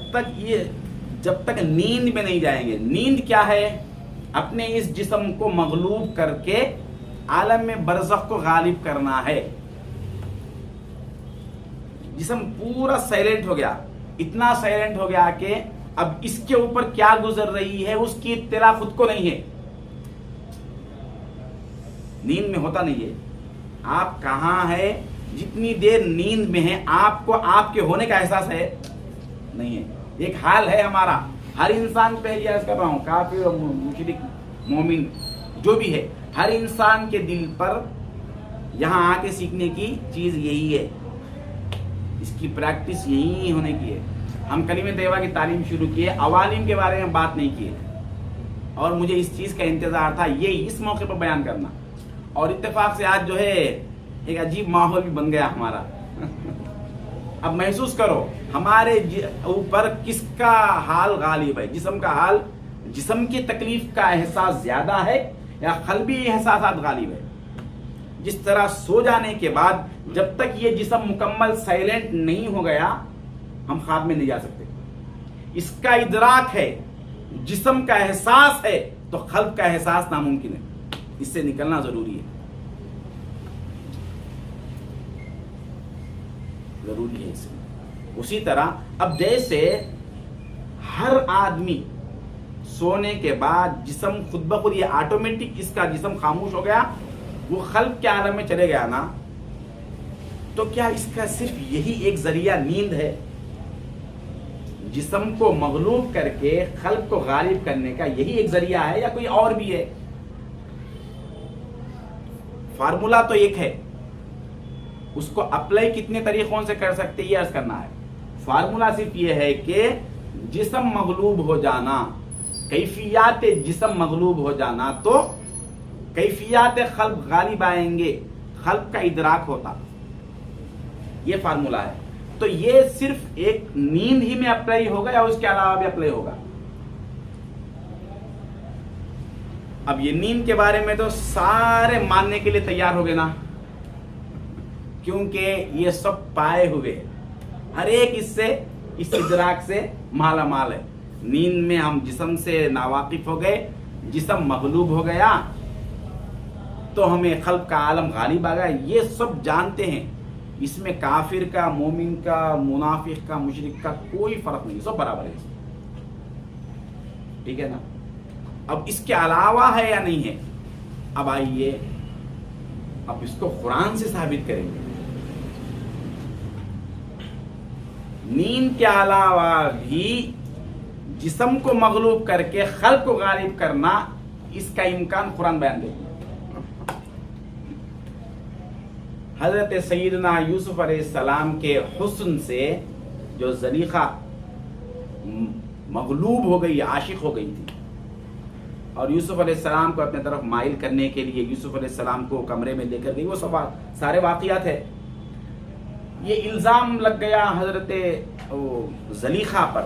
تک نیند میں نہیں جائیں گے. نیند کیا ہے؟ اپنے اس جسم کو مغلوب کر کے عالم میں برزخ کو غالب کرنا ہے. جسم پورا سائلنٹ ہو گیا، اتنا سائلنٹ ہو گیا کہ اب اس کے اوپر کیا گزر رہی ہے اس کی اطلاع خود کو نہیں ہے. نیند میں ہوتا نہیں ہے. آپ کہاں ہے، جتنی دیر نیند میں ہے آپ کو آپ کے ہونے کا احساس ہے نہیں ہے. ایک حال ہے ہمارا، ہر انسان پہ یہ عرض کر رہا ہوں، کافر اور مشرک مومن جو بھی ہے، ہر انسان کے دل پر یہاں آ کے سیکھنے کی چیز یہی ہے، اس کی پریکٹس یہی ہونے کی ہے۔ ہم کلمہ طیبہ کی تعلیم شروع کی ہے، عوالم کے بارے میں بات نہیں کی ہے، اور مجھے اس چیز کا انتظار تھا یہ اس موقع پر بیان کرنا، اور اتفاق سے آج جو ہے ایک عجیب ماحول بھی بن گیا ہمارا۔ اب محسوس کرو ہمارے اوپر کس کا حال غالب ہے، جسم کا حال، جسم کی تکلیف کا احساس زیادہ ہے یا قلبی احساسات غالب ہے؟ جس طرح سو جانے کے بعد جب تک یہ جسم مکمل سائلنٹ نہیں ہو گیا ہم خواب میں نہیں جا سکتے۔ اس کا ادراک ہے، جسم کا احساس ہے، تو قلب کا احساس ناممکن ہے، اس سے نکلنا ضروری ہے، ضروری ہے اس میں۔ اسی طرح اب جیسے ہر آدمی سونے کے بعد جسم خود بخود یہ آٹومیٹک اس کا جسم خاموش ہو گیا، وہ قلب کے عالم میں چلے گیا نا، تو کیا اس کا صرف یہی ایک ذریعہ نیند ہے؟ جسم کو مغلوب کر کے قلب کو غالب کرنے کا یہی ایک ذریعہ ہے یا کوئی اور بھی ہے؟ فارمولا تو ایک ہے، اس کو اپلائی کتنے طریقوں سے کر سکتے یہ عرض کرنا ہے۔ فارمولا صرف یہ ہے کہ جسم مغلوب ہو جانا، کیفیات جسم مغلوب ہو جانا تو کیفیات قلب غالب آئیں گے، قلب کا ادراک ہوتا، یہ فارمولا ہے۔ تو یہ صرف ایک نیند ہی میں اپلائی ہوگا یا اس کے علاوہ بھی اپلائی ہوگا؟ اب یہ نیند کے بارے میں تو سارے ماننے کے لیے تیار ہو گئے نا، کیونکہ یہ سب پائے ہوئے، ہر ایک اس سے، اس ادراک سے مالا مال ہے۔ نیند میں ہم جسم سے ناواقف ہو گئے، جسم مغلوب ہو گیا تو ہمیں قلب کا عالم غالب آ گیا، یہ سب جانتے ہیں۔ اس میں کافر کا، مومن کا، منافق کا، مشرک کا کوئی فرق نہیں، سب برابر ہے، ٹھیک ہے نا؟ اب اس کے علاوہ ہے یا نہیں ہے؟ اب آئیے اب اس کو قرآن سے ثابت کریں گے۔ نیند کے علاوہ بھی جسم کو مغلوب کر کے قلب کو غالب کرنا، اس کا امکان قرآن بیان دیتا ہے۔ حضرت سیدنا یوسف علیہ السلام کے حسن سے جو زلیخا مغلوب ہو گئی، عاشق ہو گئی تھی، اور یوسف علیہ السلام کو اپنے طرف مائل کرنے کے لیے یوسف علیہ السلام کو کمرے میں لے کر گئی، وہ سب سارے واقعات ہے۔ یہ الزام لگ گیا حضرت زلیخا پر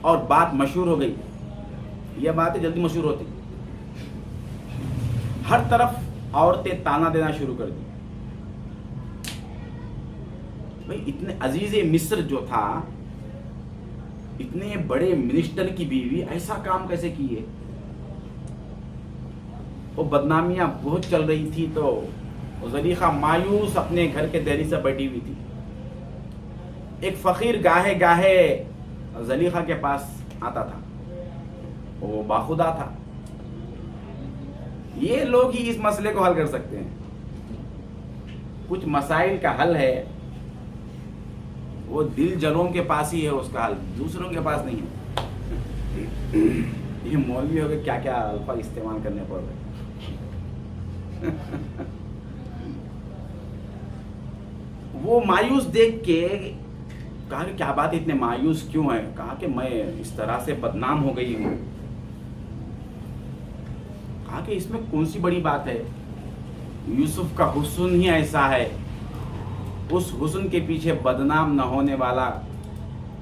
اور بات مشہور ہو گئی۔ یہ باتیں جلدی مشہور ہوتی، ہر طرف عورتیں تانا دینا شروع کر دی، بھئی اتنے عزیز مصر جو تھا، اتنے بڑے منسٹر کی بیوی ایسا کام کیسے کی ہے؟ وہ بدنامیاں بہت چل رہی تھی، تو زلیخا مایوس اپنے گھر کے دہلیز سے بیٹھی ہوئی تھی۔ ایک فقیر گاہے گاہے زلیخا کے پاس آتا تھا، وہ باخدا تھا۔ یہ لوگ ہی اس مسئلے کو حل کر سکتے ہیں۔ کچھ مسائل کا حل ہے وہ دل جلوں کے پاس ہی ہے، اس کا حل دوسروں کے پاس نہیں ہے۔ یہ مولوی ہو گئے، کیا کیا الفاظ استعمال کرنے پڑ رہے۔ وہ مایوس دیکھ کے کہا کہ کیا بات اتنے مایوس کیوں ہے؟ کہا کہ میں اس طرح سے بدنام ہو گئی ہوں۔ کہا کہ اس میں کون سی بڑی بات ہے؟ یوسف کا حسن ہی ایسا ہے، اس حسن کے پیچھے بدنام نہ ہونے والا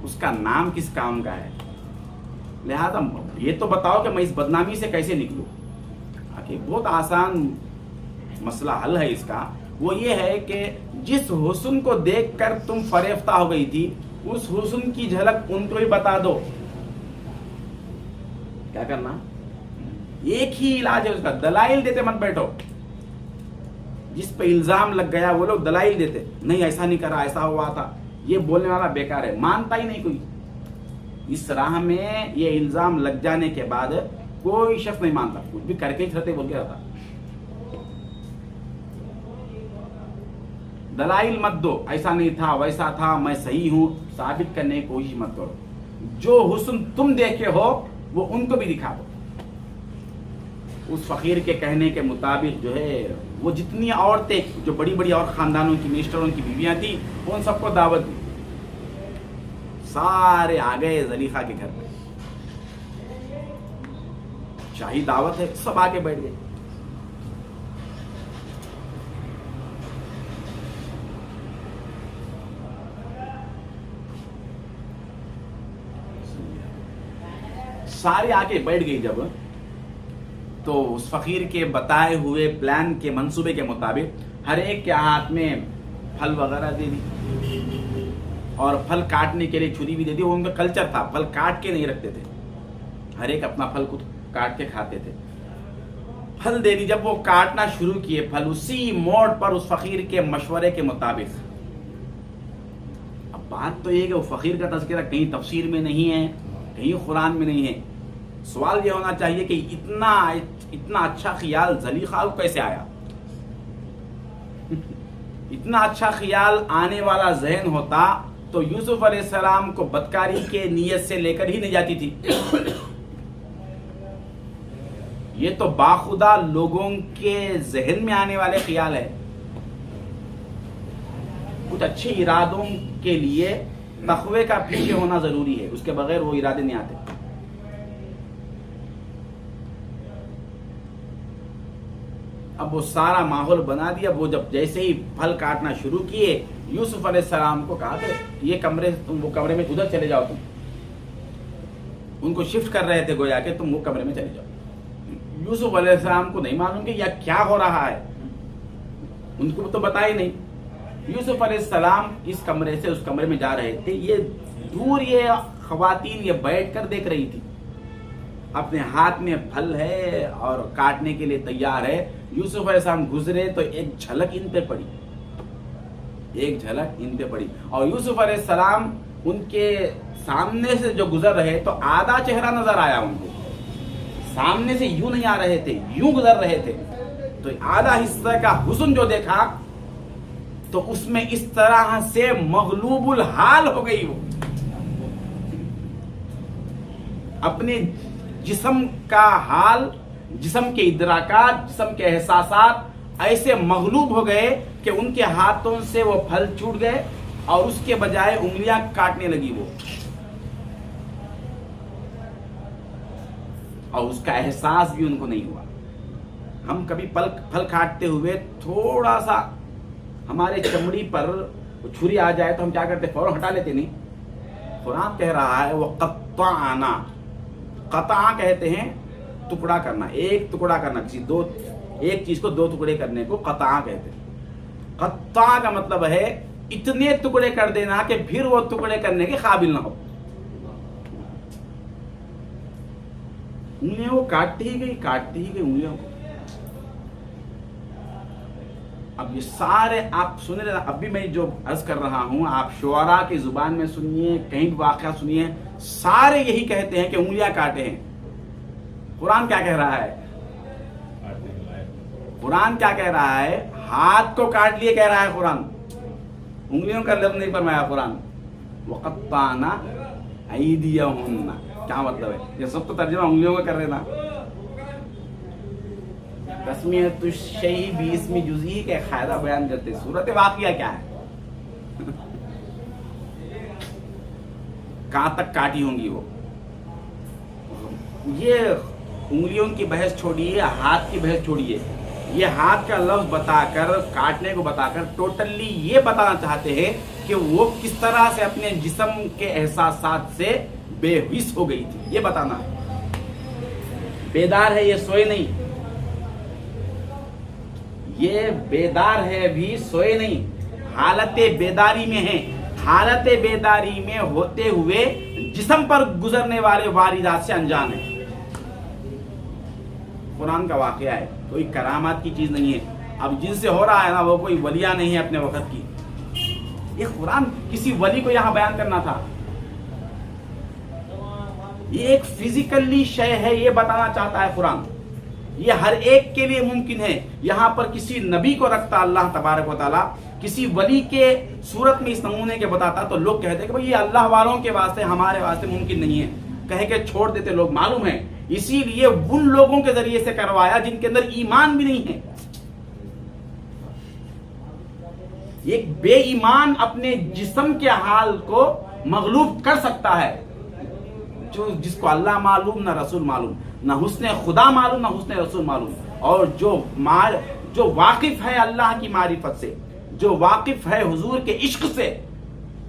اس کا نام کس کام کا ہے؟ لہذا یہ تو بتاؤ کہ میں اس بدنامی سے کیسے نکلوں؟ کہ بہت آسان مسئلہ حل ہے اس کا، وہ یہ ہے کہ جس حسن کو دیکھ کر تم فریفتہ ہو گئی تھی، اس حسن کی جھلک ان کو بھی بتا دو۔ کیا کرنا؟ ایک ہی علاج ہے اس کا، دلائل دیتے مت بیٹھو۔ جس پہ الزام لگ گیا وہ لوگ دلائل دیتے، نہیں ایسا نہیں کرا، ایسا ہوا تھا، یہ بولنے والا بیکار ہے، مانتا ہی نہیں کوئی۔ اس راہ میں یہ الزام لگ جانے کے بعد کوئی شخص نہیں مانتا، کچھ بھی کر کے ہی رہتے بول کے رہتا۔ دلائل مت دو، ایسا نہیں تھا، ویسا تھا، میں صحیح ہوں، ثابت کرنے کی کوشش مت کرو۔ جو حسن تم دیکھے ہو وہ ان کو بھی دکھا دو۔ اس فقیر کے کہنے کے مطابق جو ہے وہ جتنی عورتیں جو بڑی بڑی اور خاندانوں کی منسٹروں کی بیویاں تھیں ان سب کو دعوت دی. سارے آ گئے زلیخا کے گھر پہ, شاہی دعوت ہے, سب آ کے بیٹھ گئے. سارے آ کے بیٹھ گئی جب, تو اس فقیر کے بتائے ہوئے پلان کے منصوبے کے مطابق ہر ایک کے ہاتھ میں پھل وغیرہ دے دی اور پھل کاٹنے کے لیے چھری بھی دے دی. وہ ان کا کلچر تھا, پھل کاٹ کے نہیں رکھتے تھے, ہر ایک اپنا پھل خود کاٹ کے کھاتے تھے. پھل دے دی. جب وہ کاٹنا شروع کیے پھل اسی موڑ پر اس فقیر کے مشورے کے مطابق, اب بات تو یہ کہ وہ فقیر کا تذکرہ کہیں تفسیر میں نہیں ہے, کہیں قرآن میں نہیں ہے. سوال یہ ہونا چاہیے کہ اتنا اچھا خیال زلیخا کو کیسے آیا؟ اتنا اچھا خیال آنے والا ذہن ہوتا تو یوسف علیہ السلام کو بدکاری کے نیت سے لے کر ہی نہیں جاتی تھی. یہ تو باخدا لوگوں کے ذہن میں آنے والے خیال ہے. کچھ اچھے ارادوں کے لیے تقوی کا پیچھے ہونا ضروری ہے, اس کے بغیر وہ ارادے نہیں آتے. اب وہ سارا ماحول بنا دیا. وہ جب جیسے ہی پھل کاٹنا شروع کیے, یوسف علیہ السلام کو کہا کہ یہ کمرے, تم وہ کمرے میں ادھر چلے جاؤ. تم ان کو شفٹ کر رہے تھے گویا کہ تم وہ کمرے میں چلے جاؤ. یوسف علیہ السلام کو نہیں معلوم کہ یہ کیا ہو رہا ہے, ان کو تو بتا ہی نہیں. یوسف علیہ السلام اس کمرے سے اس کمرے میں جا رہے تھے. یہ دور یہ خواتین یہ بیٹھ کر دیکھ رہی تھی, اپنے ہاتھ میں پھل ہے اور کاٹنے کے لیے تیار ہے. یوسف علیہ السلام گزرے تو ایک جھلک ان پہ پڑی, ایک جھلک ان پہ پڑی, اور یوسف علیہ السلام ان کے سامنے سے جو گزر رہے تو آدھا چہرہ نظر آیا ان کو. سامنے سے یوں نہیں آ رہے تھے, یوں گزر رہے تھے. تو آدھا حصہ کا حسن جو دیکھا تو اس میں اس طرح سے مغلوب الحال ہو گئی. وہ اپنے جسم کا حال, جسم کے ادراکات, جسم کے احساسات ایسے مغلوب ہو گئے کہ ان کے ہاتھوں سے وہ پھل چھوٹ گئے اور اس کے بجائے انگلیاں کاٹنے لگی وہ, اور اس کا احساس بھی ان کو نہیں ہوا. ہم کبھی پھل کاٹتے ہوئے تھوڑا سا ہمارے چمڑی پر چھری آ جائے تو ہم کیا کرتے, فوراً ہٹا لیتے نہیں. قرآن کہہ رہا ہے وہ قطعنا, قطع کہتے ہیں ٹکڑا کرنا, ایک ٹکڑا کرنا, ایک چیز کو دو ٹکڑے کرنے کو قطع کہتے ہیں. قطع کا مطلب ہے اتنے ٹکڑے کر دینا کہ پھر وہ ٹکڑے کرنے کے قابل نہ ہو. انگلیاں وہ کاٹتی ہی گئی انگلیوں کو. اب یہ سارے آپ سنے رہے, اب بھی میں جو عرض کر رہا ہوں آپ شعراء کی زبان میں سنیے, کہیں بھی واقعہ سنیے, سارے یہی کہتے ہیں کہ انگلیاں کاٹے ہیں. قرآن کیا کہہ رہا ہے؟ قرآن کیا کہہ رہا ہے؟ ہاتھ کو کاٹ لیے کہہ رہا ہے قرآن, انگلیوں کا لفظ نہیں فرمایا قرآن. وَقَطَّعْنَا أَيْدِيَهُنَّ کیا مطلب ہے؟ یہ سب تو ترجمہ انگلیوں کا کر رہے نا. تسمیۃ الشیء باسم جزئی کا قاعدہ بیان کرتے. صورت واقعہ کیا ہے؟ کہاں تک کاٹی ہوں گی وہ؟ یہ انگلیوں کی بحث چھوڑیے, ہاتھ کی بحث چھوڑیے. یہ ہاتھ کا لفظ بتا کر, کاٹنے کو بتا کر ٹوٹلی یہ بتانا چاہتے ہیں کہ وہ کس طرح سے اپنے جسم کے احساسات سے بے حس ہو گئی تھی, یہ بتانا ہے. بیدار ہے, یہ سوئے نہیں. یہ بیدار ہے بھی سوئے نہیں, حالت بیداری میں ہے. حالت بیداری میں ہوتے ہوئے جسم پر گزرنے والے واردات سے انجان ہے. قرآن کا واقعہ ہے, کوئی کرامات کی چیز نہیں ہے. اب جن سے ہو رہا ہے نا وہ کوئی ولیہ نہیں ہے اپنے وقت کی. یہ قرآن کسی ولی کو یہاں بیان کرنا تھا. یہ ایک فزیکلی شے ہے, یہ بتانا چاہتا ہے قرآن. یہ ہر ایک کے لیے ممکن ہے. یہاں پر کسی نبی کو رکھتا اللہ تبارک و تعالیٰ, کسی ولی کے صورت میں اس نمونے کے بتاتا تو لوگ کہتے کہ بھئی یہ اللہ والوں کے واسطے, ہمارے واسطے ممکن نہیں ہے, کہہ کے چھوڑ دیتے لوگ. معلوم ہے اسی لیے ان لوگوں کے ذریعے سے کروایا جن کے اندر ایمان بھی نہیں ہے. ایک بے ایمان اپنے جسم کے حال کو مغلوب کر سکتا ہے، جس کو اللہ معلوم نہ رسول معلوم، نہ حسن خدا معلوم نہ حسن رسول معلوم، اور جو واقف ہے اللہ کی معرفت سے، جو واقف ہے حضور کے عشق سے،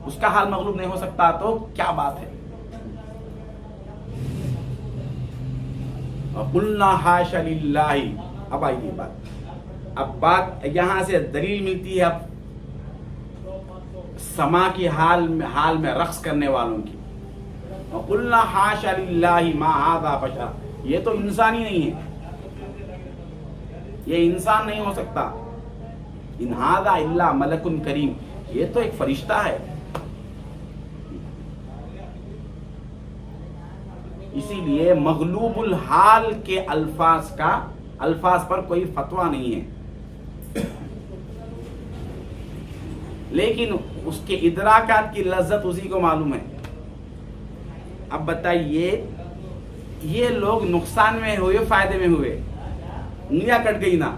اس کا حال مغلوب نہیں ہو سکتا، تو کیا بات ہے؟ قلنا حاشا للہ. اب آئیے بات یہاں سے دلیل ملتی ہے اب سما کی حال میں رقص کرنے والوں کی. قلنا حاشا للہ ما ھذا بشر، یہ تو انسان ہی نہیں ہے، یہ انسان نہیں ہو سکتا. ان ھذا الا ملک کریم، یہ تو ایک فرشتہ ہے. اسی لیے مغلوب الحال کے الفاظ پر کوئی فتویٰ نہیں ہے، لیکن اس کے ادراکات کی لذت اسی کو معلوم ہے. اب بتائیے یہ لوگ نقصان میں ہوئے فائدے میں ہوئے؟ انگلیاں کٹ گئی نا،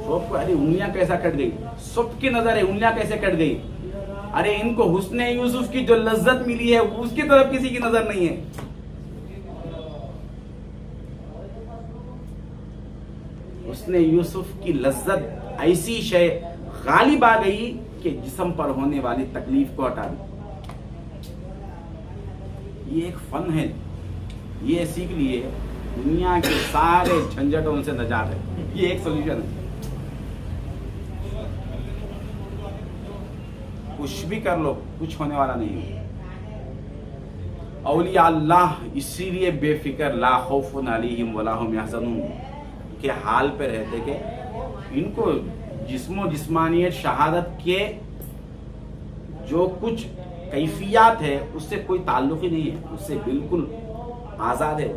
سب کو ارے انگلیاں کیسا کٹ گئی، سب کی نظر ہے انگلیاں کیسے کٹ گئی. ارے ان کو حسن یوسف کی جو لذت ملی ہے اس کی طرف کسی کی نظر نہیں ہے. حسن یوسف کی لذت ایسی شے غالب آ گئی کہ جسم پر ہونے والی تکلیف کو ہٹا دی. یہ ایک فن ہے، یہ سیکھ لیے دنیا کے سارے جھنجھٹوں سے نجات ہے. یہ ایک سولوشن ہے. کچھ بھی کر لو کچھ ہونے والا نہیں ہے. اولیاء اللہ اسی لیے بے فکر لا خوف علیہم ولا هم یحزنون کے حال پہ رہتے کہ ان کو جسم و جسمانیت شہادت کے جو کچھ کیفیات ہے اس سے کوئی تعلق ہی نہیں ہے، اس سے بالکل آزاد ہے.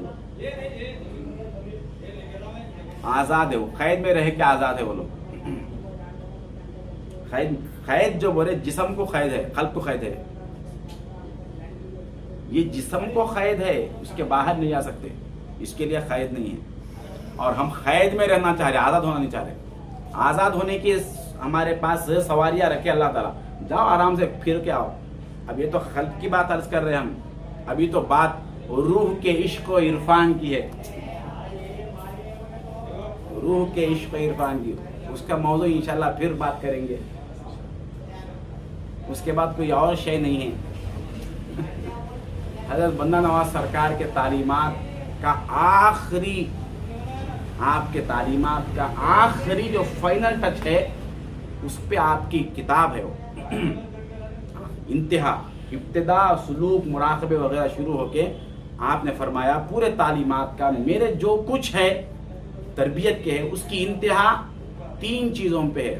آزاد ہے، وہ قید میں رہ کے آزاد ہے. وہ لوگ قید جو بولے جسم کو قید ہے، قلب کو قید ہے. یہ جسم کو قید ہے، اس کے باہر نہیں جا سکتے، اس کے لیے قید نہیں ہے. اور ہم قید میں رہنا چاہ رہے، آزاد ہونا نہیں چاہ رہے. آزاد ہونے کی ہمارے پاس سواریاں رکھے اللہ تعالیٰ، جاؤ آرام سے پھر کے آؤ. اب یہ تو خلق کی بات عرض کر رہے ہیں ہم، ابھی تو بات روح کے عشق و عرفان کی ہے. روح کے عشق و عرفان کی، اس کا موضوع انشاءاللہ پھر بات کریں گے. اس کے بعد کوئی اور شے نہیں ہے. حضرت بندہ نواز سرکار کے تعلیمات کا آخری، آپ کے تعلیمات کا آخری جو فائنل ٹچ ہے اس پہ آپ کی کتاب ہے. وہ انتہا، ابتدا، سلوک، مراقبے وغیرہ شروع ہو کے آپ نے فرمایا پورے تعلیمات کا میرے جو کچھ ہے تربیت کے ہے اس کی انتہا 3 چیزوں پہ ہے: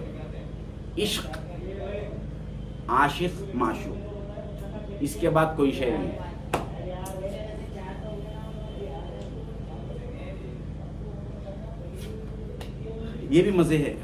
عشق، عاشق، معشوق. اس کے بعد کوئی شے نہیں. یہ بھی مزے ہے.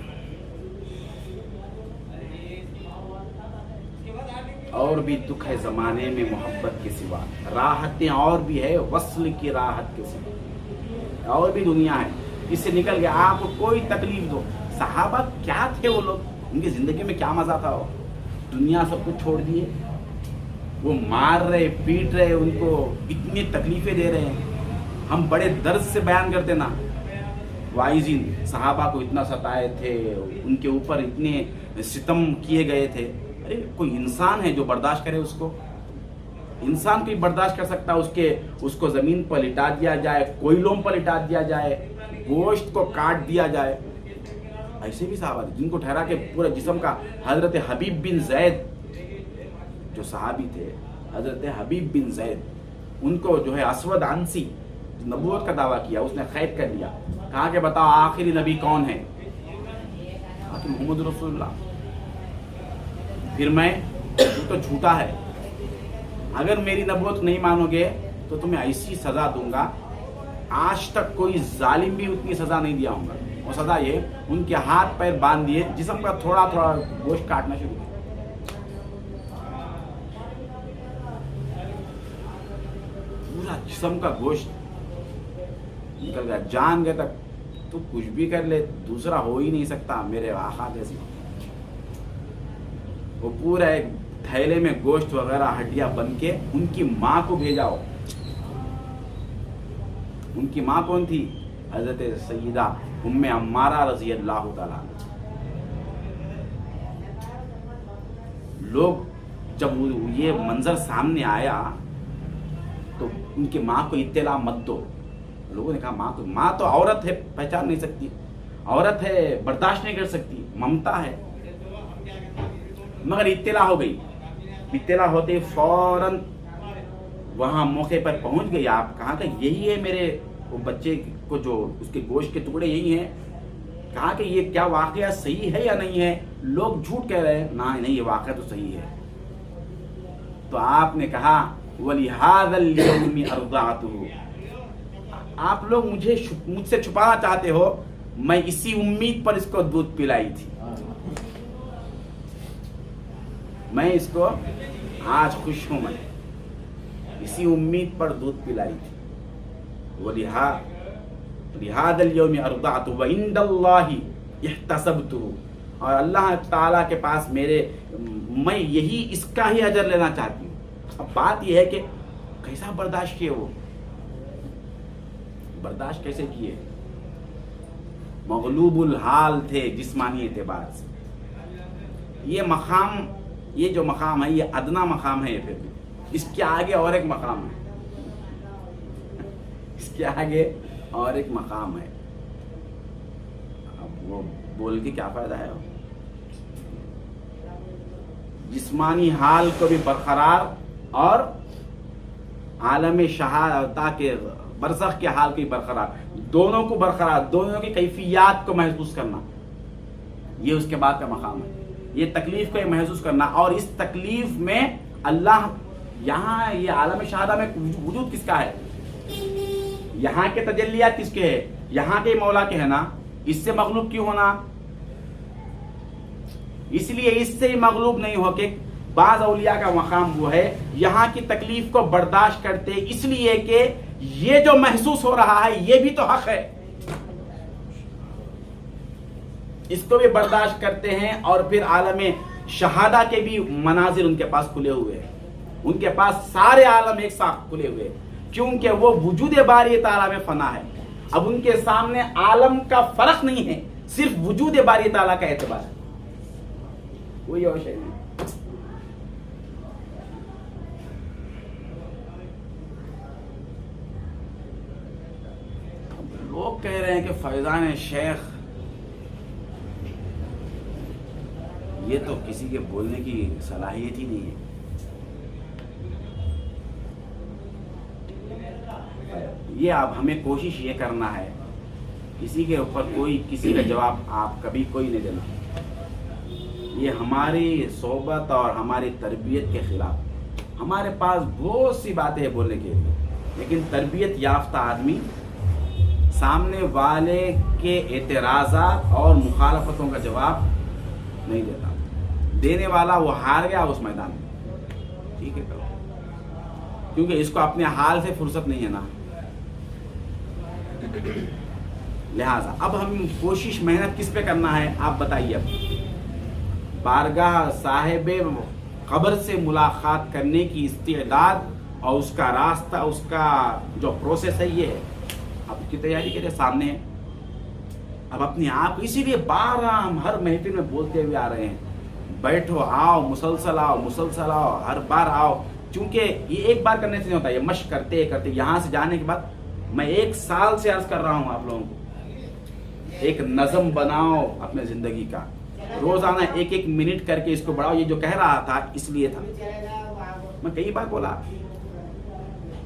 اور بھی دکھ ہے زمانے میں محبت کے سوا، راحتیں اور بھی ہے وصل کی راحت کے سوا، اور بھی دنیا ہے. اس سے نکل گیا. آپ کو کوئی تکلیف دو. صحابہ کیا تھے وہ لوگ، ان کی زندگی میں کیا مزہ تھا. وہ دنیا سب کچھ چھوڑ دیے، وہ مار رہے، پیٹ رہے، ان کو اتنی تکلیفیں دے رہے ہیں. ہم بڑے درد سے بیان کرتے نا، وائزین صحابہ کو اتنا ستائے تھے، ان کے اوپر اتنے ستم کیے گئے تھے. ارے کوئی انسان ہے جو برداشت کرے؟ اس کو انسان کوئی برداشت کر سکتا؟ اس کو زمین پر لٹا دیا جائے، کوئلوں پر لٹا دیا جائے، گوشت کو کاٹ دیا جائے. ایسے بھی صحابہ جن کو ٹھہرا کے پورے جسم کا. حضرت حبیب بن زید جو صحابی تھے، حضرت حبیب بن زید، ان کو جو ہے اسود عنسی نبوت کا دعویٰ کیا، اس نے قید کر لیا. کہا کہ بتاؤ آخری نبی کون ہے؟ کہا کہ محمد رسول اللہ. پھر میں تو جھوٹا ہے، اگر میری نبوت نہیں مانو گے تو تمہیں ایسی سزا دوں گا آج تک کوئی ظالم بھی اتنی سزا نہیں دیا ہوں گا. وہ سزا یہ، ان کے ہاتھ پیر باندھ دیے، جسم کا تھوڑا تھوڑا گوشت کاٹنا شروع کیا. پورا جسم کا گوشت نکل گیا، جان گئے تک تو کچھ بھی کر لے، دوسرا ہو ہی نہیں سکتا میرے آقا جیسی. وہ پورا ایک تھیلے میں گوشت وغیرہ ہڈیاں بن کے ان کی ماں کو بھیجاؤ. ان کی ماں کون تھی؟ حضرت سیدہ ام عمارہ رضی اللہ تعالیٰ. لوگ جب یہ منظر سامنے آیا تو ان کی ماں کو اطلاع مت دو. لوگوں نے کہا ماں تو عورت ہے، پہچان نہیں سکتی، عورت ہے، برداشت نہیں کر سکتی، ممتا ہے. مگر اطلاع ہو گئی. اطلاع ہوتے فوراً وہاں موقع پر پہنچ گئی. آپ کہاں کہ یہی ہے میرے وہ بچے کو، جو اس کے گوشت کے ٹکڑے یہی ہیں. کہا کہ یہ کیا واقعہ صحیح ہے یا نہیں ہے؟ لوگ جھوٹ کہہ رہے ہیں. نہیں یہ واقعہ تو صحیح ہے. تو آپ نے کہا وَلِهَذَا الْيَوْمِ أَرْضَعْتُهُ. آپ لوگ مجھ سے چھپانا چاہتے ہو، میں اسی امید پر اس کو دودھ پلائی تھی. میں اس کو آج خوش ہوں، میں اسی امید پر دودھ پلائی تھی. وَلِهَذَا الْيَوْمِ أَرْضَعْتُهُ وَعِنْدَ اللَّهِ احْتَسَبْتُهُ. اور اللہ تعالیٰ کے پاس میں یہی اس کا ہی اجر لینا چاہتی ہوں. اب بات یہ ہے کہ کیسا برداشت کیے، وہ برداشت کیسے کیے؟ مغلوب الحال تھے جسمانی اعتبار سے. یہ جو مقام ہے یہ ادنا مقام ہے. پھر بھی اس کے آگے اور ایک مقام ہے. اس کے آگے اور ایک مقام ہے. اب وہ بول کے کیا فائدہ ہے؟ جسمانی حال کو بھی برقرار اور عالم شہادت کے برزخ کے حال کو بھی برقرار، دونوں کو برقرار، دونوں کی کیفیات کو محسوس کرنا، یہ اس کے بعد کا مقام ہے. یہ تکلیف کو محسوس کرنا، اور اس تکلیف میں اللہ یہاں یہ عالم شہادہ میں وجود کس کا ہے؟ یہاں کے تجلیات کس کے ہے؟ یہاں کے مولا کے ہے نا. اس سے مغلوب کیوں ہونا؟ اس لیے اس سے ہی مغلوب نہیں ہو کہ بعض اولیاء کا مقام وہ ہے یہاں کی تکلیف کو برداشت کرتے، اس لیے کہ یہ جو محسوس ہو رہا ہے یہ بھی تو حق ہے، اس کو بھی برداشت کرتے ہیں. اور پھر عالم شہادہ کے بھی مناظر ان کے پاس کھلے ہوئے ہیں. ان کے پاس سارے عالم ایک ساتھ کھلے ہوئے ہیں، کیونکہ وہ وجود باری تعالیٰ میں فنا ہے. اب ان کے سامنے عالم کا فرق نہیں ہے، صرف وجود باری تعالیٰ کا اعتبار ہے. کوئی اور شے نہیں. لوگ کہہ رہے ہیں کہ فیضان شیخ، یہ تو کسی کے بولنے کی صلاحیت ہی نہیں ہے. یہ اب ہمیں کوشش یہ کرنا ہے، کسی کے اوپر کسی کا جواب آپ کبھی کوئی نہیں دینا. یہ ہماری صحبت اور ہماری تربیت کے خلاف. ہمارے پاس بہت سی باتیں ہیں بولنے کے لیے، لیکن تربیت یافتہ آدمی سامنے والے کے اعتراضات اور مخالفتوں کا جواب نہیں دیتا. دینے والا وہ ہار گیا اس میدان میں، ٹھیک ہے، کیونکہ اس کو اپنے حال سے فرصت نہیں ہے نا. لہذا اب ہم کوشش محنت کس پہ کرنا ہے آپ بتائیے. اب بارگاہ صاحب قبر سے ملاقات کرنے کی استعداد اور اس کا راستہ، اس کا جو پروسیس ہے یہ ہے. اب کی تیاری کے لیے سامنے ہے. اب اپنے آپ، اسی لیے بار ہم ہر محفل میں بولتے ہوئے آ رہے ہیں، بیٹھو، آؤ، مسلسل آؤ، مسلسل آؤ، ہر بار آؤ. چونکہ یہ ایک بار کرنے سے نہیں ہوتا، یہ مشق کرتے کرتے یہاں سے جانے کے بعد. میں 1 سال سے عرض کر رہا ہوں آپ لوگوں کو، ایک نظم بناؤ اپنے زندگی کا. روزانہ 1 منٹ کر کے اس کو بڑھاؤ. یہ جو کہہ رہا تھا اس لیے تھا، میں کئی بار بولا،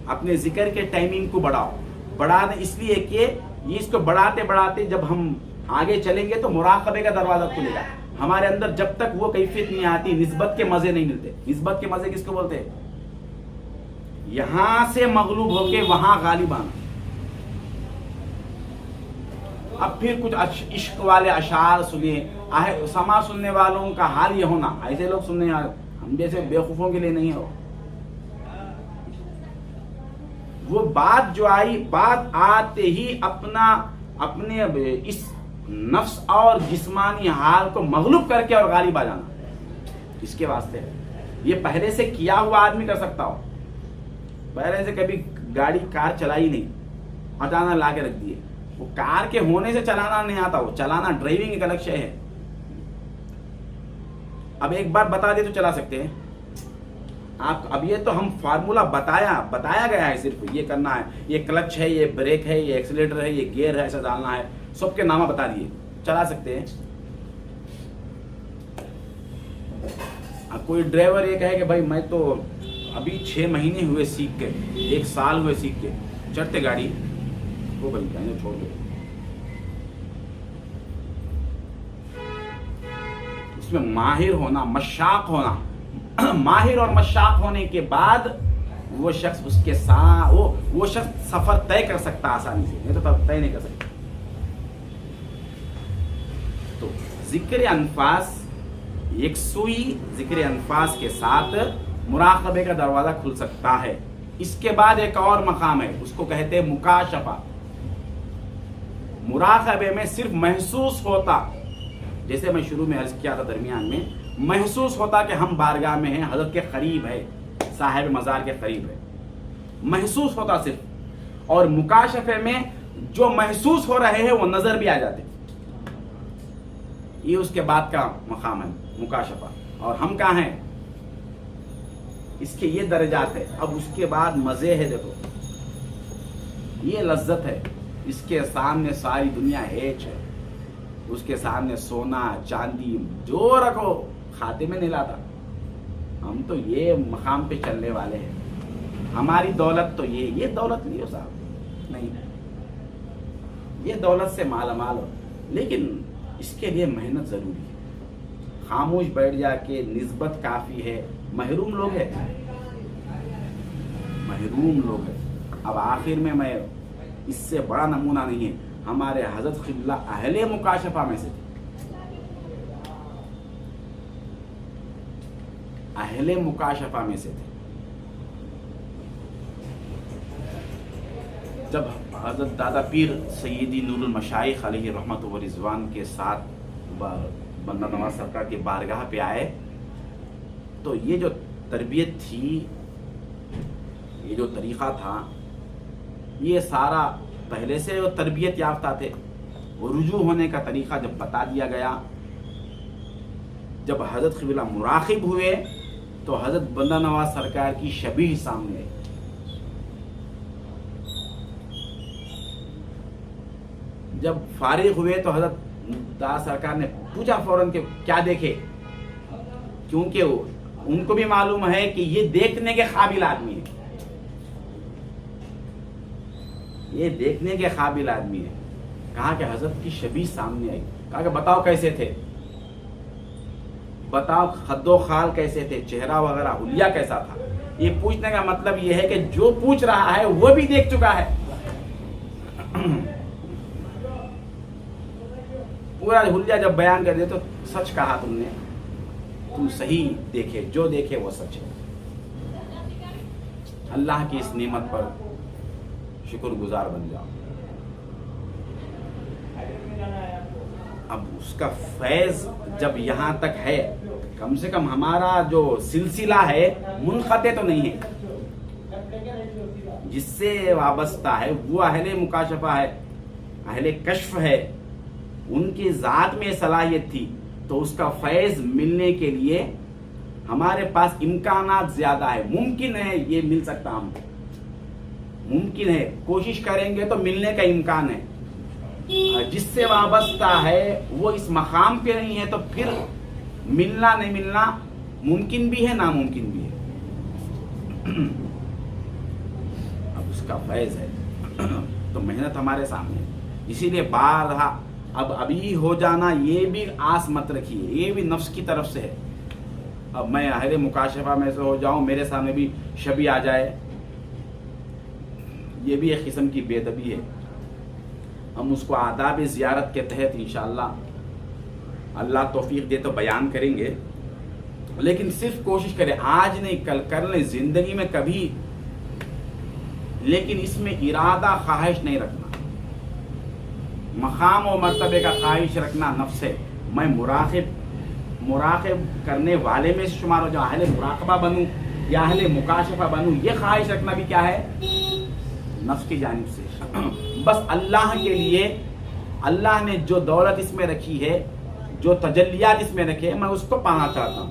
اپنے ذکر کے ٹائمنگ کو بڑھاؤ. بڑھا دیں اس لیے کہ یہ اس کو بڑھاتے بڑھاتے جب ہم آگے چلیں گے تو مراقبے کا دروازہ کھلے گا. ہمارے اندر جب تک وہ کیفیت نہیں آتی، نسبت کے مزے نہیں ملتے. نسبت کے مزے کس کو بولتے ہیں؟ یہاں سے مغلوب ہو کے وہاں غالب آنا. اب پھر کچھ عشق والے اشعار سنیے. سما سننے والوں کا حال یہ ہونا، ایسے لوگ سننے، ہم جیسے بیوقوفوں کے لیے نہیں ہو. وہ بات جو آئی، بات آتے ہی اپنا اپنے اس نفس اور جسمانی حال کو مغلوب کر کے اور غالب آ جانا، اس کے واسطے ہے۔ یہ پہلے سے کیا ہوا آدمی کر سکتا ہو، پہلے سے کبھی گاڑی کار چلائی نہیں، اچانک لا کے رکھ دیے، وہ کار کے ہونے سے چلانا نہیں آتا، وہ چلانا ڈرائیونگ ایک الگ شے ہے۔ اب ایک بار بتا دے تو چلا سکتے ہیں آپ۔ اب یہ تو ہم فارمولا بتایا گیا ہے، صرف یہ کرنا ہے، یہ کلچ ہے، یہ بریک ہے، یہ ایکسیلیٹر ہے، یہ گیئر ہے، ایسا ڈالنا ہے، سب کے نامہ بتا دیے، چلا سکتے ہیں۔ اب کوئی ڈرائیور یہ کہے کہ بھائی میں تو ابھی 6 مہینے ہوئے سیکھ کے، 1 سال ہوئے سیکھ کے، چڑھتے گاڑی وہ بھائی کہنے چھوڑ دو، اس میں ماہر ہونا، مشاق ہونا، ماہر اور مشاق ہونے کے بعد وہ شخص اس کے ساتھ وہ شخص سفر طے کر سکتا آسانی سے، نہیں تو طے نہیں کر سکتا۔ تو ذکر انفاس، یکسوئی ذکر انفاس کے ساتھ مراقبے کا دروازہ کھل سکتا ہے۔ اس کے بعد ایک اور مقام ہے، اس کو کہتے ہیں مکاشفہ۔ مراقبے میں صرف محسوس ہوتا، جیسے میں شروع میں عرض کیا تھا درمیان میں، محسوس ہوتا کہ ہم بارگاہ میں ہیں، حضرت کے قریب ہے، صاحب مزار کے قریب ہے، محسوس ہوتا صرف۔ اور مکاشفے میں جو محسوس ہو رہے ہیں وہ نظر بھی آ جاتے، یہ اس کے بعد کا مقام ہے مکاشفہ۔ اور ہم کہاں ہیں؟ اس کے یہ درجات ہے۔ اب اس کے بعد مزے ہے، دیکھو یہ لذت ہے، اس کے سامنے ساری دنیا ہیچ ہے، اس کے سامنے سونا چاندی جو رکھو کھاتے میں نہیں لاتا۔ ہم تو یہ مقام پہ چلنے والے ہیں، ہماری دولت تو یہ دولت نہیں ہو صاحب، نہیں، یہ دولت سے مالا مال ہو، لیکن اس کے لیے محنت ضروری ہے۔ خاموش بیٹھ جا کے نسبت کافی ہے، محروم لوگ ہیں، محروم لوگ ہیں۔ اب آخر میں اس سے بڑا نمونہ نہیں ہے، ہمارے حضرت قبلہ اہل مکاشفہ میں سے تھے، اہل مکاشفہ میں سے تھے۔ جب حضرت دادا پیر سیدی نور المشائخ علیہ رحمت و رضوان کے ساتھ بندہ نواز سرکار کی بارگاہ پہ آئے، تو یہ جو تربیت تھی، یہ جو طریقہ تھا، یہ سارا پہلے سے وہ تربیت یافتہ تھے۔ وہ رجوع ہونے کا طریقہ جب بتا دیا گیا، جب حضرت قبلہ مراقب ہوئے تو حضرت بندہ نواز سرکار کی شبیہ سامنے آئی۔ جب فارغ ہوئے تو حضرت دادا سرکار نے پوچھا فوراً کہ کیا دیکھے، کیونکہ ان کو بھی معلوم ہے کہ یہ دیکھنے کے قابل آدمی ہے، یہ دیکھنے کے قابل آدمی ہے۔ کہا کہ حضرت کی شبیہ سامنے آئی، کہا کہ بتاؤ کیسے تھے، بتاؤ خد و خال کیسے تھے، چہرہ وغیرہ حلیہ کیسا تھا۔ یہ پوچھنے کا مطلب یہ ہے کہ جو پوچھ رہا ہے وہ بھی دیکھ چکا ہے، پورا حلیہ جب بیان کر دے تو سچ کہا تم نے، تم صحیح دیکھے، جو دیکھے وہ سچ ہے۔ اللہ کی اس نعمت پر شکر گزار بن جاؤ۔ اب اس کا فیض جب یہاں تک ہے، کم سے کم ہمارا جو سلسلہ ہے منقطع تو نہیں ہے، جس سے وابستہ ہے وہ اہل مکاشفہ ہے، اہل کشف ہے، ان کی ذات میں صلاحیت تھی، تو اس کا فیض ملنے کے لیے ہمارے پاس امکانات زیادہ ہے، ممکن ہے یہ مل سکتا، ہم ممکن ہے، کوشش کریں گے تو ملنے کا امکان ہے۔ جس سے وابستہ ہے وہ اس مقام پہ نہیں ہے تو پھر ملنا نہیں ملنا ممکن بھی ہے، ناممکن بھی ہے۔ اب اس کا فیض ہے تو محنت ہمارے سامنے ہے، اسی لیے بارہا اب ابھی ہو جانا یہ بھی آس مت رکھیے، یہ بھی نفس کی طرف سے ہے۔ اب میں اہل مکاشفہ میں سے ہو جاؤں، میرے سامنے بھی شبیہ آ جائے، یہ بھی ایک قسم کی بے ادبی ہے۔ ہم اس کو آداب زیارت کے تحت انشاءاللہ اللہ توفیق دے تو بیان کریں گے، لیکن صرف کوشش کریں، آج نہیں کل کر لیں، زندگی میں کبھی، لیکن اس میں ارادہ خواہش نہیں رکھنا، مقام و مرتبے کا خواہش رکھنا نفس ہے. میں مراقب کرنے والے میں سے شمار ہو جاؤں، اہل مراقبہ بنوں یا اہل مکاشفہ بنوں، یہ خواہش رکھنا بھی کیا ہے؟ نفس کی جانب سے. بس اللہ کے لیے اللہ نے جو دولت اس میں رکھی ہے، جو تجلیات اس میں رکھے، میں اس کو پانا چاہتا ہوں.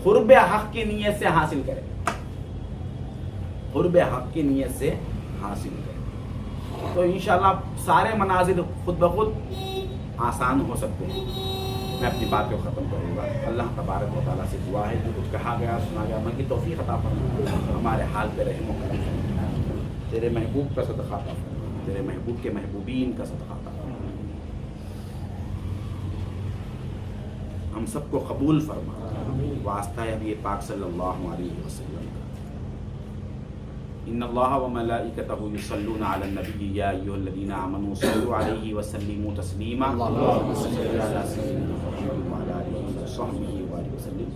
قرب حق کی نیت سے حاصل کرے، قرب حق کی نیت سے حاصل کرے، تو انشاءاللہ سارے مناظر خود بخود آسان ہو سکتے ہیں. میں اپنی بات کو ختم کروں گا. اللہ تبارک و تعالیٰ سے دعا ہے جو کچھ کہا گیا سنا گیا من کی توفیق عطا فرما، ہمارے حال پہ رحم و کرم فرما. تیرے محبوب کا صدقہ عطا فرما، تیرے محبوب کے محبوبین کا صدقہ عطا فرما. ہم سب کو قبول فرما. واسطہ ہے حبیب پاک صلی اللہ علیہ وسلم کا. ان اللہ و ملائکتہ یصلون علی النبی یا ایھا الذین آمنوا صلوا علیہ وسلموا تسلیما. اللهم صل علی سیدنا محمد وعلی آلہ وصحبہ وسلم.